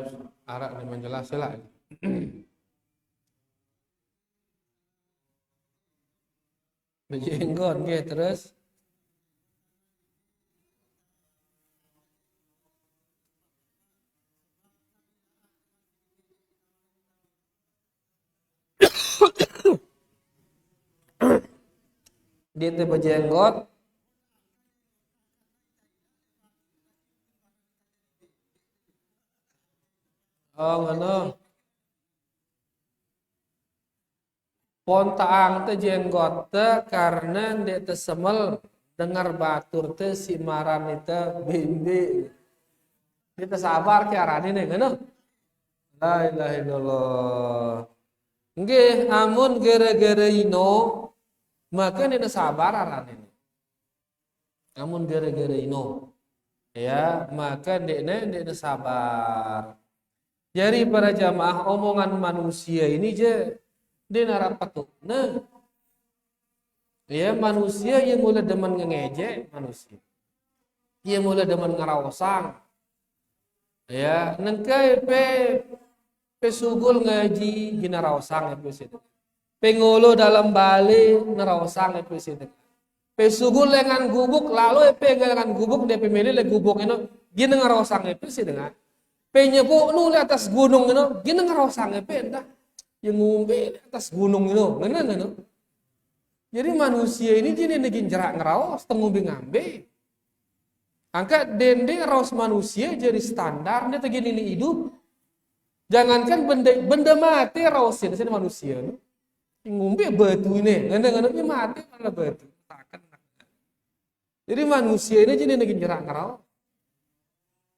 arak dengan jelas sila. Bejenggot dia terus Dia teh berjenggot. Oh ngono. Pontaang teh jenggot teh karena dia teh semel dengar batur teh si maran itu bimbi. Dia teh sabar ke arane nih ngono. La ilaha illallah. Nggih, amun gara-gara ino maka dia teh sabar arane. Amun gara-gara ino ya, maka dia teh sabar. Jadi para jamaah omongan manusia ini je dia narapatuk. Nah, ya manusia yang mulai demen ngejek manusia. Yang mulai demen ngerawasang. Ya, nengkai pe sugul ngaji gina rawasang ya situ. Pengolo dalam bali nerawasang ya situ. Pe sugul lengan gubuk lalu pe lengan gubuk dia pemilih le gubuk itu gina ngerawasang ya situ kan. Pe nyepu nu di atas gunung itu gina ngerawasang ya entah yang ngumbe di atas gunung itu ngene. Jadi manusia ini jadi negin jerak ngerawas tengumbi ngambe. Angka dende rawas manusia jadi standar dia tegin ini hidup. Jangankan benda mati rawasin sini manusia. Ngumbe batu ini, ngene mati malah batu. Jadi manusia ini jadi negin jerak ngerawas.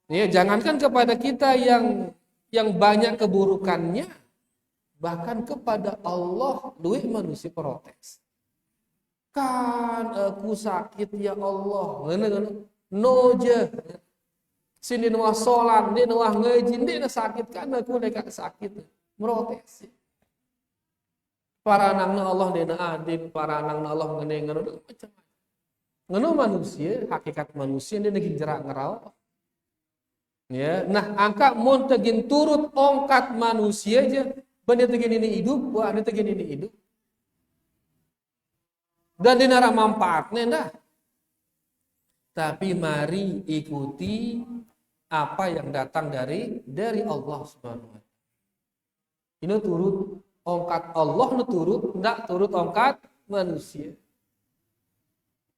Ya, jangankan kepada kita yang banyak keburukannya, bahkan kepada Allah duit manusia protes. Kan aku sakit ya Allah, ngene noja sini nuah sholat, dia nuah ngaji, dia sakit kan aku dekat sakit, merotes. Para anak Allah dia adil, para anak Allah ngene macam ngono manusia, hakikat manusia dia negin jerak ngeraw. Ya, nah angka mun tegin turut ongkat manusia aja, benda tegin ini hidup, wah ini tegin ini hidup. Dan dinara manfaatnya dah. Tapi mari ikuti apa yang datang dari Allah Subhanahu wa taala. Ini turut ongkat Allah, ini turut enggak turut ongkat manusia.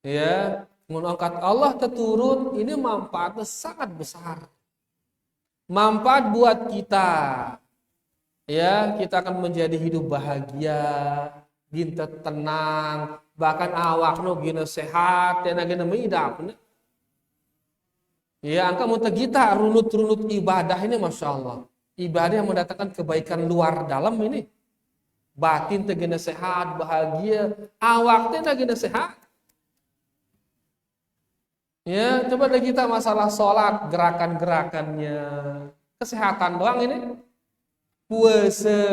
Ya, mengangkat Allah terturun ini manfaatnya sangat besar. Manfaat buat kita. Ya, kita akan menjadi hidup bahagia, ginta tenang, bahkan awakno gina sehat, dan gina meidap. Ya, angka muntah kita runut-runut ibadah ini Masya Allah. Ibadah yang mendatangkan kebaikan luar dalam ini. Batin tegina sehat, bahagia, awak tegina sehat. Ya, coba deh kita masalah sholat, gerakan-gerakannya, kesehatan doang ini. Puasa,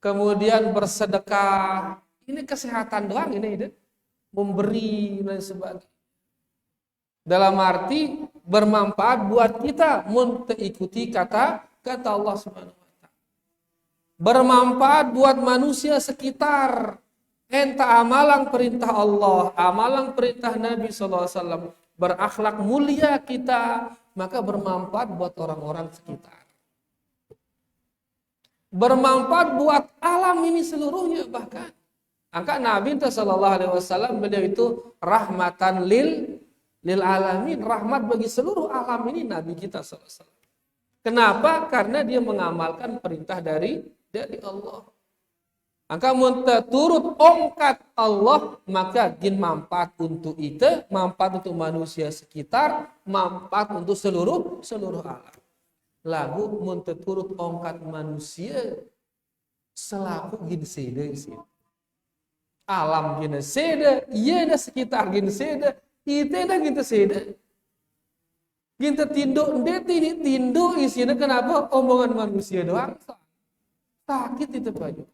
kemudian bersedekah, ini kesehatan doang ini. Memberi dan sebagainya. Dalam arti bermanfaat buat kita mengikuti kata Allah Subhanahu wa taala. Bermanfaat buat manusia sekitar. Entah amalan perintah Allah, amalan perintah Nabi sallallahu alaihi wasallam, berakhlak mulia kita, maka bermanfaat buat orang-orang sekitar. Bermanfaat buat alam ini seluruhnya bahkan. Angka Nabi sallallahu alaihi wasallam beliau itu rahmatan lil alamin, rahmat bagi seluruh alam ini Nabi kita sallallahu alaihi wasallam. Kenapa? Karena dia mengamalkan perintah dari Allah. Angka muntah turut ongkat Allah, maka gin manfaat untuk itu, manfaat untuk manusia sekitar, manfaat untuk seluruh alam. Lagu muntah turut ongkat manusia selaku gin seda isi. Alam gin seda, iya da sekitar gin seda, itu da gin seda. Gin tindu, dia tindu isinya kenapa omongan manusia doang? Sakit itu banyak.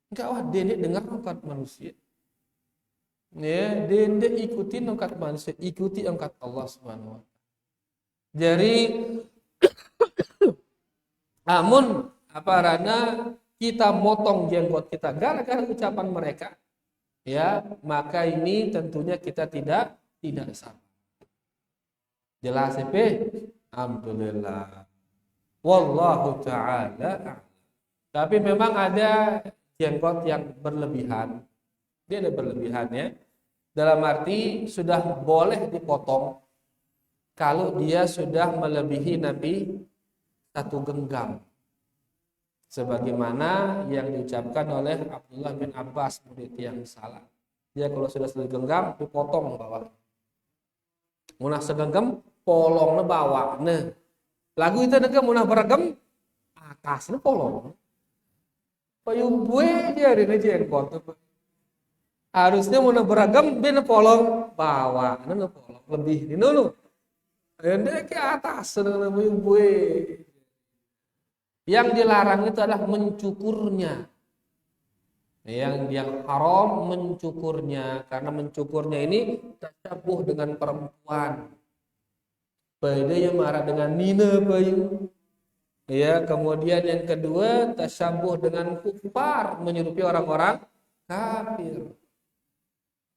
Enggak, wah dende dengar angkat manusia. Ya, dende ikuti angkat manusia, ikuti angkat Allah Subhanahu wa taala. Jadi amun apa rana kita motong jenggot kita gara-gara ucapan mereka, ya, maka ini tentunya kita tidak sabar. Jelas ya, alhamdulillah. Wallahu taala. Tapi memang ada jenggot yang berlebihan, Dia ada berlebihannya. Dalam arti sudah boleh dipotong kalau dia sudah melebihi Nabi 1 genggam. Sebagaimana yang diucapkan oleh Abdullah bin Abbas, murid yang salah. Dia kalau sudah 1 genggam dipotong bawah. Munah segenggam polongnya bawah. Nah, lagu itu negam munah beragam atasnya polong. Payung bue dia ada jenggot. Harusnya munah beragam dia polong bawah, nah polong lebih ini dulu. Dia ke atas dengan payung bue. Yang dilarang itu adalah mencukurnya. Yang haram mencukurnya, karena mencukurnya ini tercampur dengan perempuan. Bayu yang marah dengan Nina Bayu. Ya, kemudian yang kedua tasyabuh dengan kufar, menyerupai orang-orang kafir.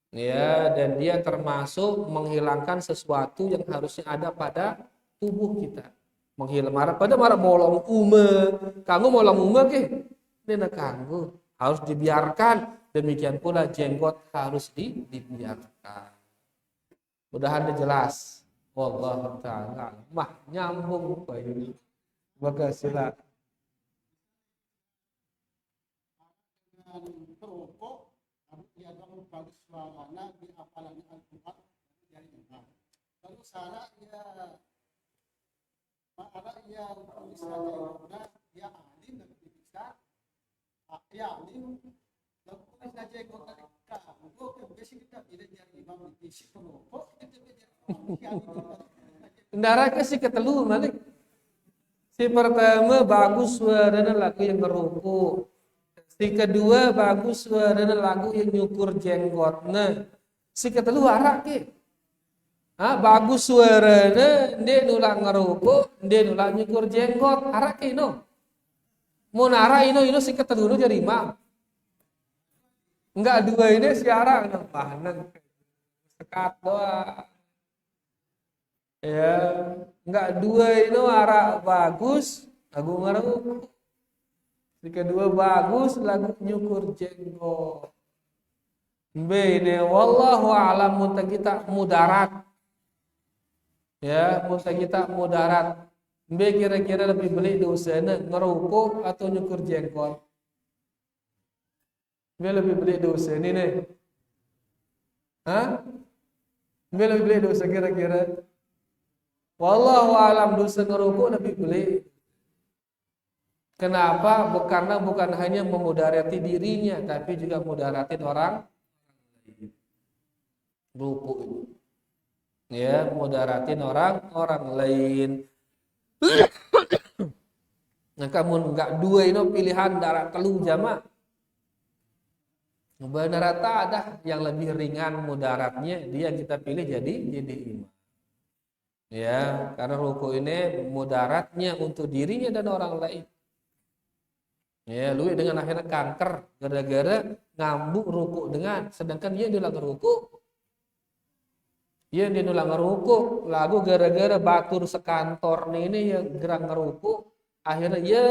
Ya, dan dia termasuk menghilangkan sesuatu yang harusnya ada pada tubuh kita. Menghilangkan pada marah molong kanggo molong ke? Nena kanggo harus dibiarkan. Demikian pula jenggot harus dibiarkan. Mudahan jelas. Wallahu ta'ala. Mah nyambung Bayu. Maka sila. Dengan perokok, dia akan bagus suaranya di hafalan Al-Quran dari imam. Lalu sana ia tulisannya dia alim dan bisa dia alim lalu tulisnya jenggot dari kamu ke besi kita tidak jadi imam di sisi perokok kita jadi Kendara ke si ketelu Malik. Si pertama bagus suaranya lagu yang ngeruku. Si kedua bagus suaranya lagu yang nyukur jenggot. Nah, si ketelu arak ke. Bagus suaranya dia nulang ngeruku, dia nulang nyukur jenggot. Arak ke no. Mau nara ino si ketelu no jadi imam. Enggak dua ini si arak no. Sekat doang. Ya, enggak dua itu arah bagus, lagu ngarep. Si kedua bagus, lagu nyukur jenggot. Bene wallahu a'lam muntah kita mudarat. Ya, muntah kita mudarat. Kira-kira lebih beli dosanya ngeruku atau nyukur jenggot. Lebih beli dosa ini nih. Lebih beli dosa kira-kira. Wallahu alam dosa ngerukuk lebih beli. Kenapa? Karena bukan hanya memudarati dirinya, tapi juga mudaratin orang rukuk itu. Ya, mudaratin orang lain. Nah, kamu enggak dua ini pilihan darah telu jamaah. Benar ada yang lebih ringan mudaratnya, dia kita pilih jadi imam. Ya, karena ruku ini mudaratnya untuk dirinya dan orang lain. Ya, lu dengan akhirnya kanker gara-gara ngambuk ruku dengan, sedangkan dia nulang ruku. Dia nulang ruku, lagu gara-gara batur sekantor ini yang gerak ngeruku, akhirnya ya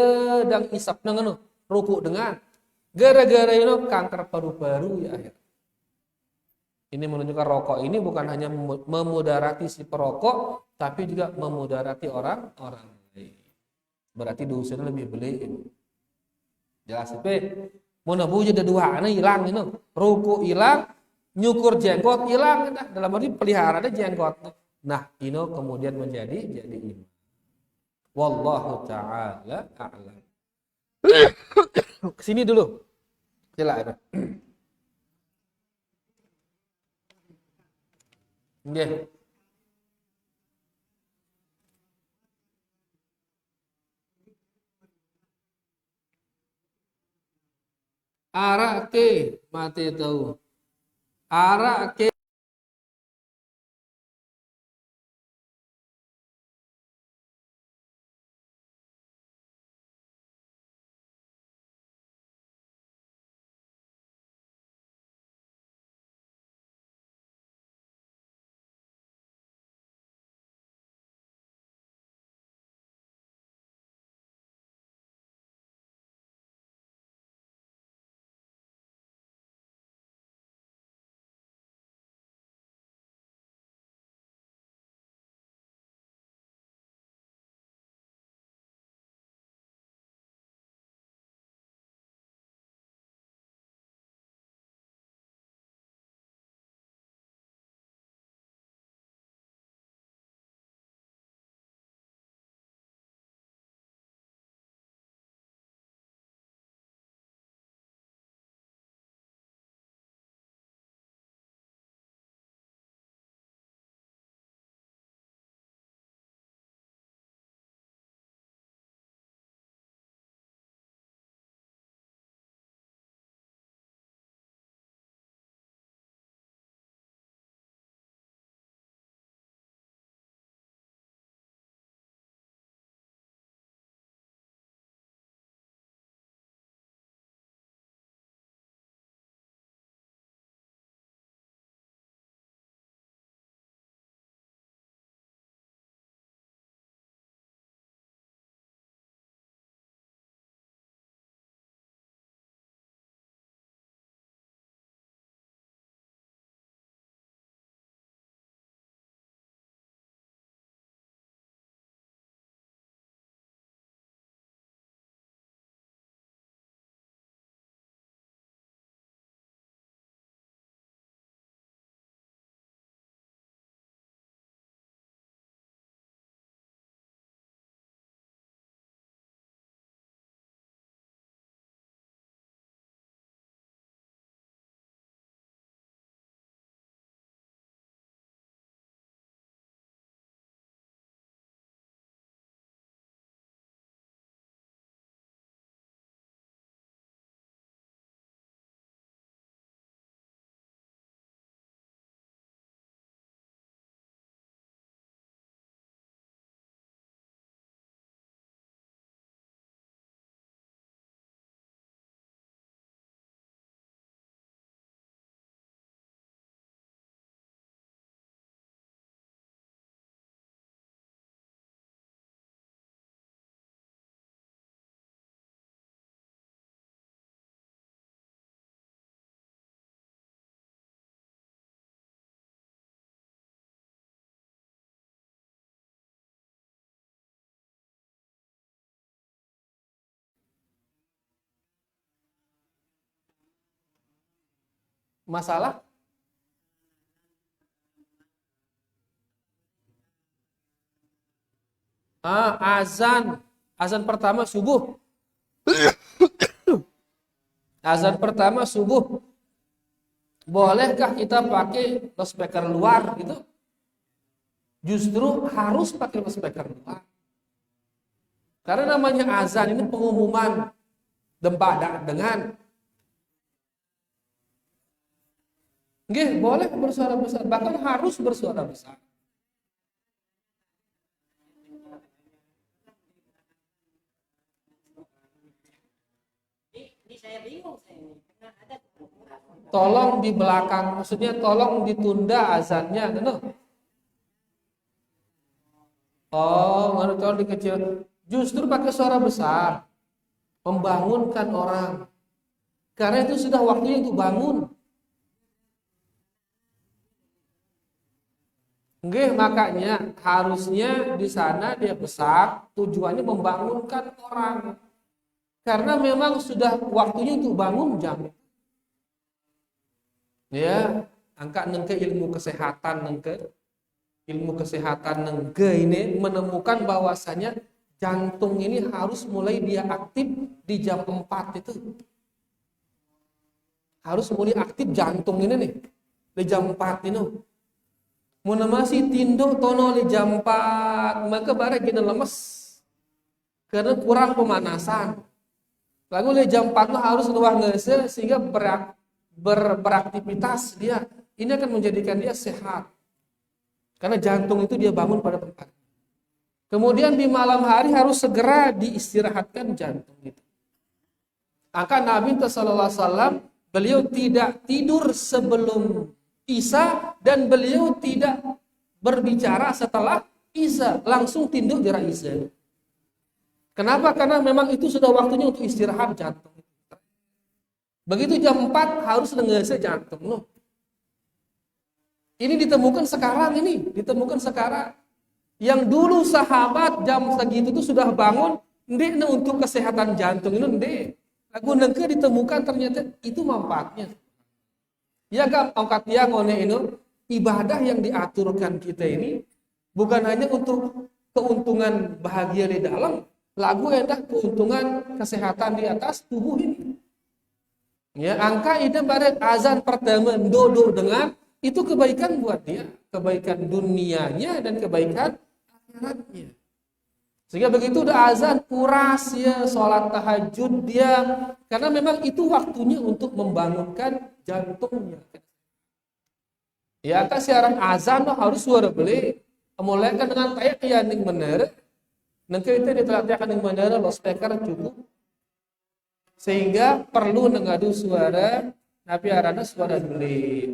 dan isap dengan ruku dengan. Gara-gara ini kanker paru-paru ya akhirnya. Ini menunjukkan rokok ini bukan hanya memudarati si perokok, tapi juga memudarati orang lain. Berarti dosanya lebih beli. Jelas itu. Mau nabu jadi dua, hilang ini. Rokok hilang, nyukur jenggot hilang. Dalam arti pelihara ada jenggot. Nah, ini kemudian menjadi imam. Wallahu ta'ala a'lam. Kesini dulu. Silakan. Nggih. Arak ke mati tahu. Arak ke Masalah azan pertama subuh. Azan pertama subuh. Bolehkah kita pakai loudspeaker luar gitu? Justru harus pakai loudspeaker luar. Karena namanya azan ini pengumuman dengan boleh bersuara besar, bahkan harus bersuara besar. Ini saya bingung karena ada Tolong di belakang, maksudnya tolong ditunda azannya, gitu. Oh, tolong dikecil. Justru pakai suara besar, membangunkan orang. Karena itu sudah waktunya untuk bangun. Makanya harusnya di sana dia besar, tujuannya membangunkan orang. Karena memang sudah waktunya untuk bangun jam. Ya, angka nengke ilmu kesehatan ini menemukan bahwasanya jantung ini harus mulai dia aktif di jam 4 itu. Harus mulai aktif jantung ini nih di jam 4 ini. Mun masih tindo tono di jam 4, maka barang kita lemes. Karena kurang pemanasan. Lalu di jam 4 harus luar ngese sehingga beraktivitas dia. Ini akan menjadikan dia sehat. Karena jantung itu dia bangun pada tempat. Kemudian di malam hari harus segera diistirahatkan jantung itu. Maka Nabi sallallahu alaihi wasallam beliau tidak tidur sebelum Isya dan beliau tidak berbicara setelah Isya, langsung tidur di Isya. Kenapa? Karena memang itu sudah waktunya untuk istirahat jantung. Begitu jam 4 harus ngese jantung loh. Ini ditemukan sekarang. Yang dulu sahabat jam segitu itu sudah bangun, ndek untuk kesehatan jantung ini ndek. Lagu nengke ditemukan ternyata itu manfaatnya. Ya kan angkat dia ngone ini ibadah yang diaturkan kita ini bukan hanya untuk keuntungan bahagia di dalam, lagu endah keuntungan kesehatan di atas tubuh ini. Ya, angka ide pada azan pertama dodo dengan itu kebaikan buat dia, kebaikan dunianya dan kebaikan akhiratnya. Sehingga begitu udah azan kuras ya, sholat tahajud dia, karena memang itu waktunya untuk membangunkan jantungnya. Ya kan siaran azan harus suara beli, mulai kan dengan tayak yang bener, nanti itu ditelatihkan yang bener, loudspeaker cukup. Sehingga perlu mengadu suara, tapi arana suara beli.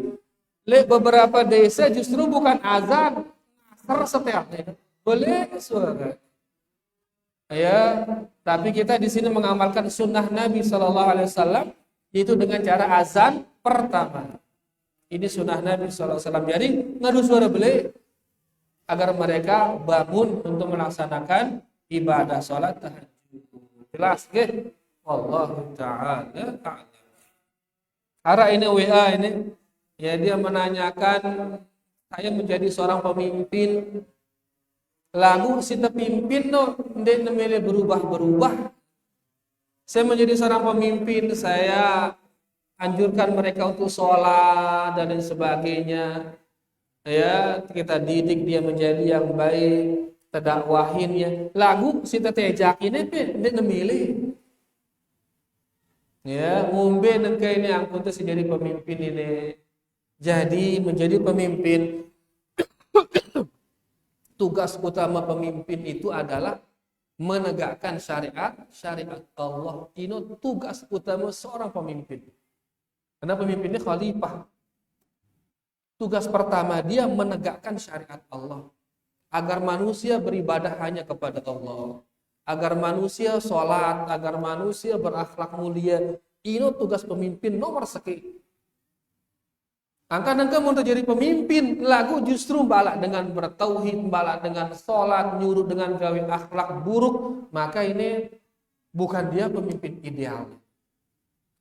Beberapa desa justru bukan azan, asar setiapnya, boleh suara. Ya, tapi kita di sini mengamalkan sunnah Nabi Shallallahu Alaihi Wasallam yaitu dengan cara azan pertama. Ini sunnah Nabi Shallallahu Alaihi Wasallam. Jadi ngadu suara beli agar mereka bangun untuk melaksanakan ibadah sholat tahajud. Jelas, ke? Wallahu ta'ala a'lam. Ara ini WA ini, ya dia menanyakan saya menjadi seorang pemimpin. Lagu si pimpin no, ndek nemele berubah-berubah. Saya menjadi seorang pemimpin, saya anjurkan mereka untuk sholat dan lain sebagainya. Ya, kita didik dia menjadi yang baik, terdakwahinnya. Lagu si tejak ini ndek nemele. Ya, ngombe nengke ini angkut jadi pemimpin ini. Jadi menjadi pemimpin tugas utama pemimpin itu adalah menegakkan syariat Allah. Ini tugas utama seorang pemimpin. Karena pemimpin ini khalifah. Tugas pertama dia menegakkan syariat Allah. Agar manusia beribadah hanya kepada Allah. Agar manusia sholat, agar manusia berakhlak mulia. Ini tugas pemimpin nomor sekian. Angka-angka mau jadi pemimpin, lagu justru balak dengan bertauhid, balak dengan sholat, nyuruh dengan gawe akhlak buruk, maka ini bukan dia pemimpin ideal.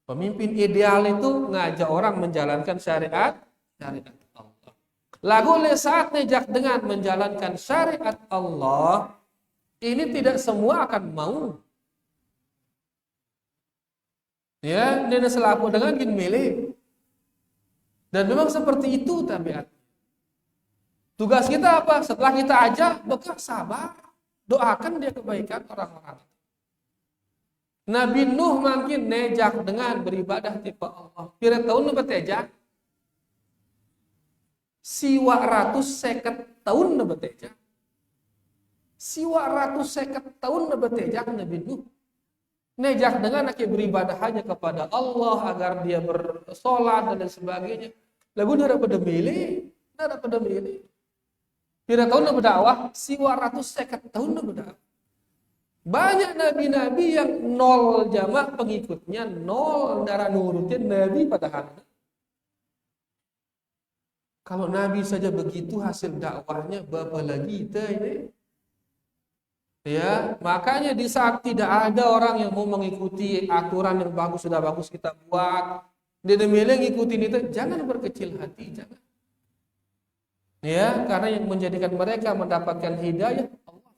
Pemimpin ideal itu ngajak orang menjalankan syariat Allah. Lagu saat nejak dengan menjalankan syariat Allah, ini tidak semua akan mau. Ya, dia selaku dengan gin milih. Dan memang seperti itu tabiat. Tugas kita apa? Setelah kita ajak, bekal sabar. Doakan dia kebaikan orang-orang. Nabi Nuh makin nejak dengan beribadah tipe Allah. Kira tahun lebat ejak. Siwa 150 tahun lebat ejak. Siwa 150 tahun lebat ejak Nabi Nuh. Nejak dengan akhir beribadah hanya kepada Allah agar dia bersolat dan sebagainya. Lagu dia pada milih, dia pada milih. Kira tahun berdakwah, siwa 150 tahun berdakwah. Banyak nabi-nabi yang nol jamaah pengikutnya, nol darah nurutin nabi padahal. Kalau nabi saja begitu hasil dakwahnya, berapa lagi kita ini? Ya, makanya di saat tidak ada orang yang mau mengikuti aturan yang bagus, sudah bagus kita buat, dia memilih ngikutin itu, jangan berkecil hati, jangan. Ya, karena yang menjadikan mereka mendapatkan hidayah Allah.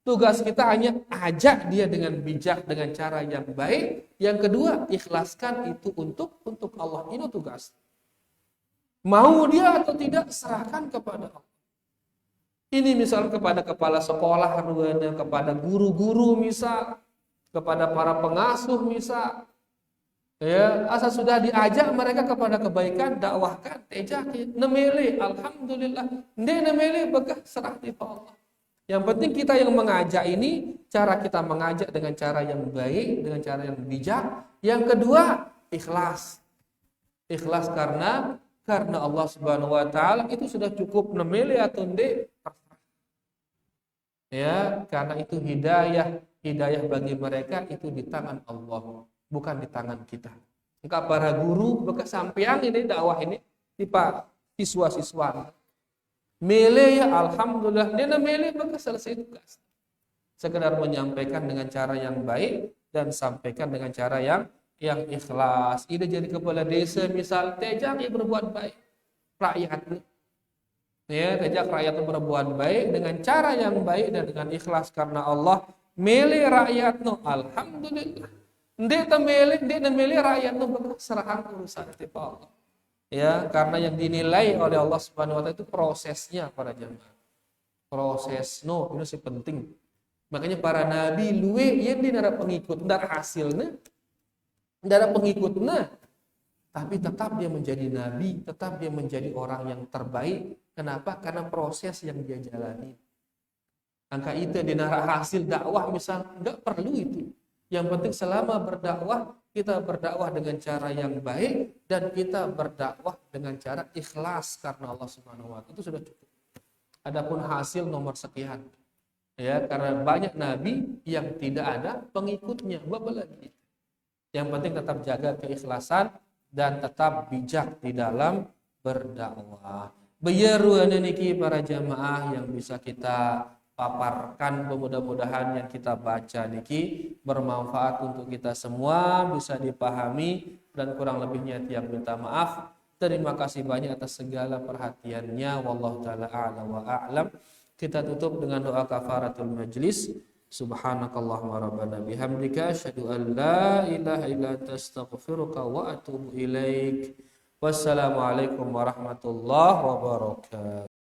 Tugas kita hanya ajak dia dengan bijak, dengan cara yang baik. Yang kedua, ikhlaskan itu untuk Allah. Ini tugas. Mau dia atau tidak, serahkan kepada Allah. Ini misal kepada kepala sekolah, kepada guru-guru misal, kepada para pengasuh misal. Ya, asal sudah diajak mereka kepada kebaikan, dakwahkan, ejaki, nemeli, alhamdulillah. Dia nemeli bekah serah di Allah. Yang penting kita yang mengajak ini, cara kita mengajak dengan cara yang baik, dengan cara yang bijak. Yang kedua, ikhlas. Ikhlas karena Allah Subhanahu wa taala itu sudah cukup nemeli atau ndek. Ya, karena itu hidayah bagi mereka itu di tangan Allah, bukan di tangan kita. Engkau para guru bekas sampean ini dakwah ini tipe siswa-siswa. Mele ya alhamdulillah dia mele bekas selesai tugas. Sekedar menyampaikan dengan cara yang baik dan sampaikan dengan cara yang ikhlas. Ide jadi kepala desa misal tejak berbuat baik rakyat. Ya, tejak rakyat berbuat baik dengan cara yang baik dan dengan ikhlas karena Allah. Mele rakyat no alhamdulillah. Ndek temeli rakyat no serahan urusan tipe Allah. Ya, karena yang dinilai oleh Allah Subhanahu wa taala itu prosesnya para jemaah. Proses itu sih penting. Makanya para nabi luwe yang dinara pengikut, ndara hasilnya, ndara pengikutnya. Tapi tetap dia menjadi nabi, tetap dia menjadi orang yang terbaik. Kenapa? Karena proses yang dia jalani. Angka itu dinara hasil dakwah misal, enggak perlu itu. Yang penting selama berdakwah, kita berdakwah dengan cara yang baik dan kita berdakwah dengan cara ikhlas karena Allah Subhanahu wa taala. Itu sudah cukup. Adapun hasil nomor sekian. Ya, karena banyak nabi yang tidak ada pengikutnya. Apa lagi? Yang penting tetap jaga keikhlasan dan tetap bijak di dalam berdakwah. Bayaru niki para jamaah yang bisa kita paparkan, mudah-mudahan yang kita baca niki bermanfaat untuk kita semua, bisa dipahami dan kurang lebihnya tiang minta maaf. Terima kasih banyak atas segala perhatiannya. Wallahu taala a'lam wa a'lam. Kita tutup dengan doa kafaratul majlis. Subhanakallahumma rabbana bihamdika asyhadu an la ilaha illa anta astaghfiruka wa atubu ilaik. Wassalamualaikum warahmatullahi wabarakatuh.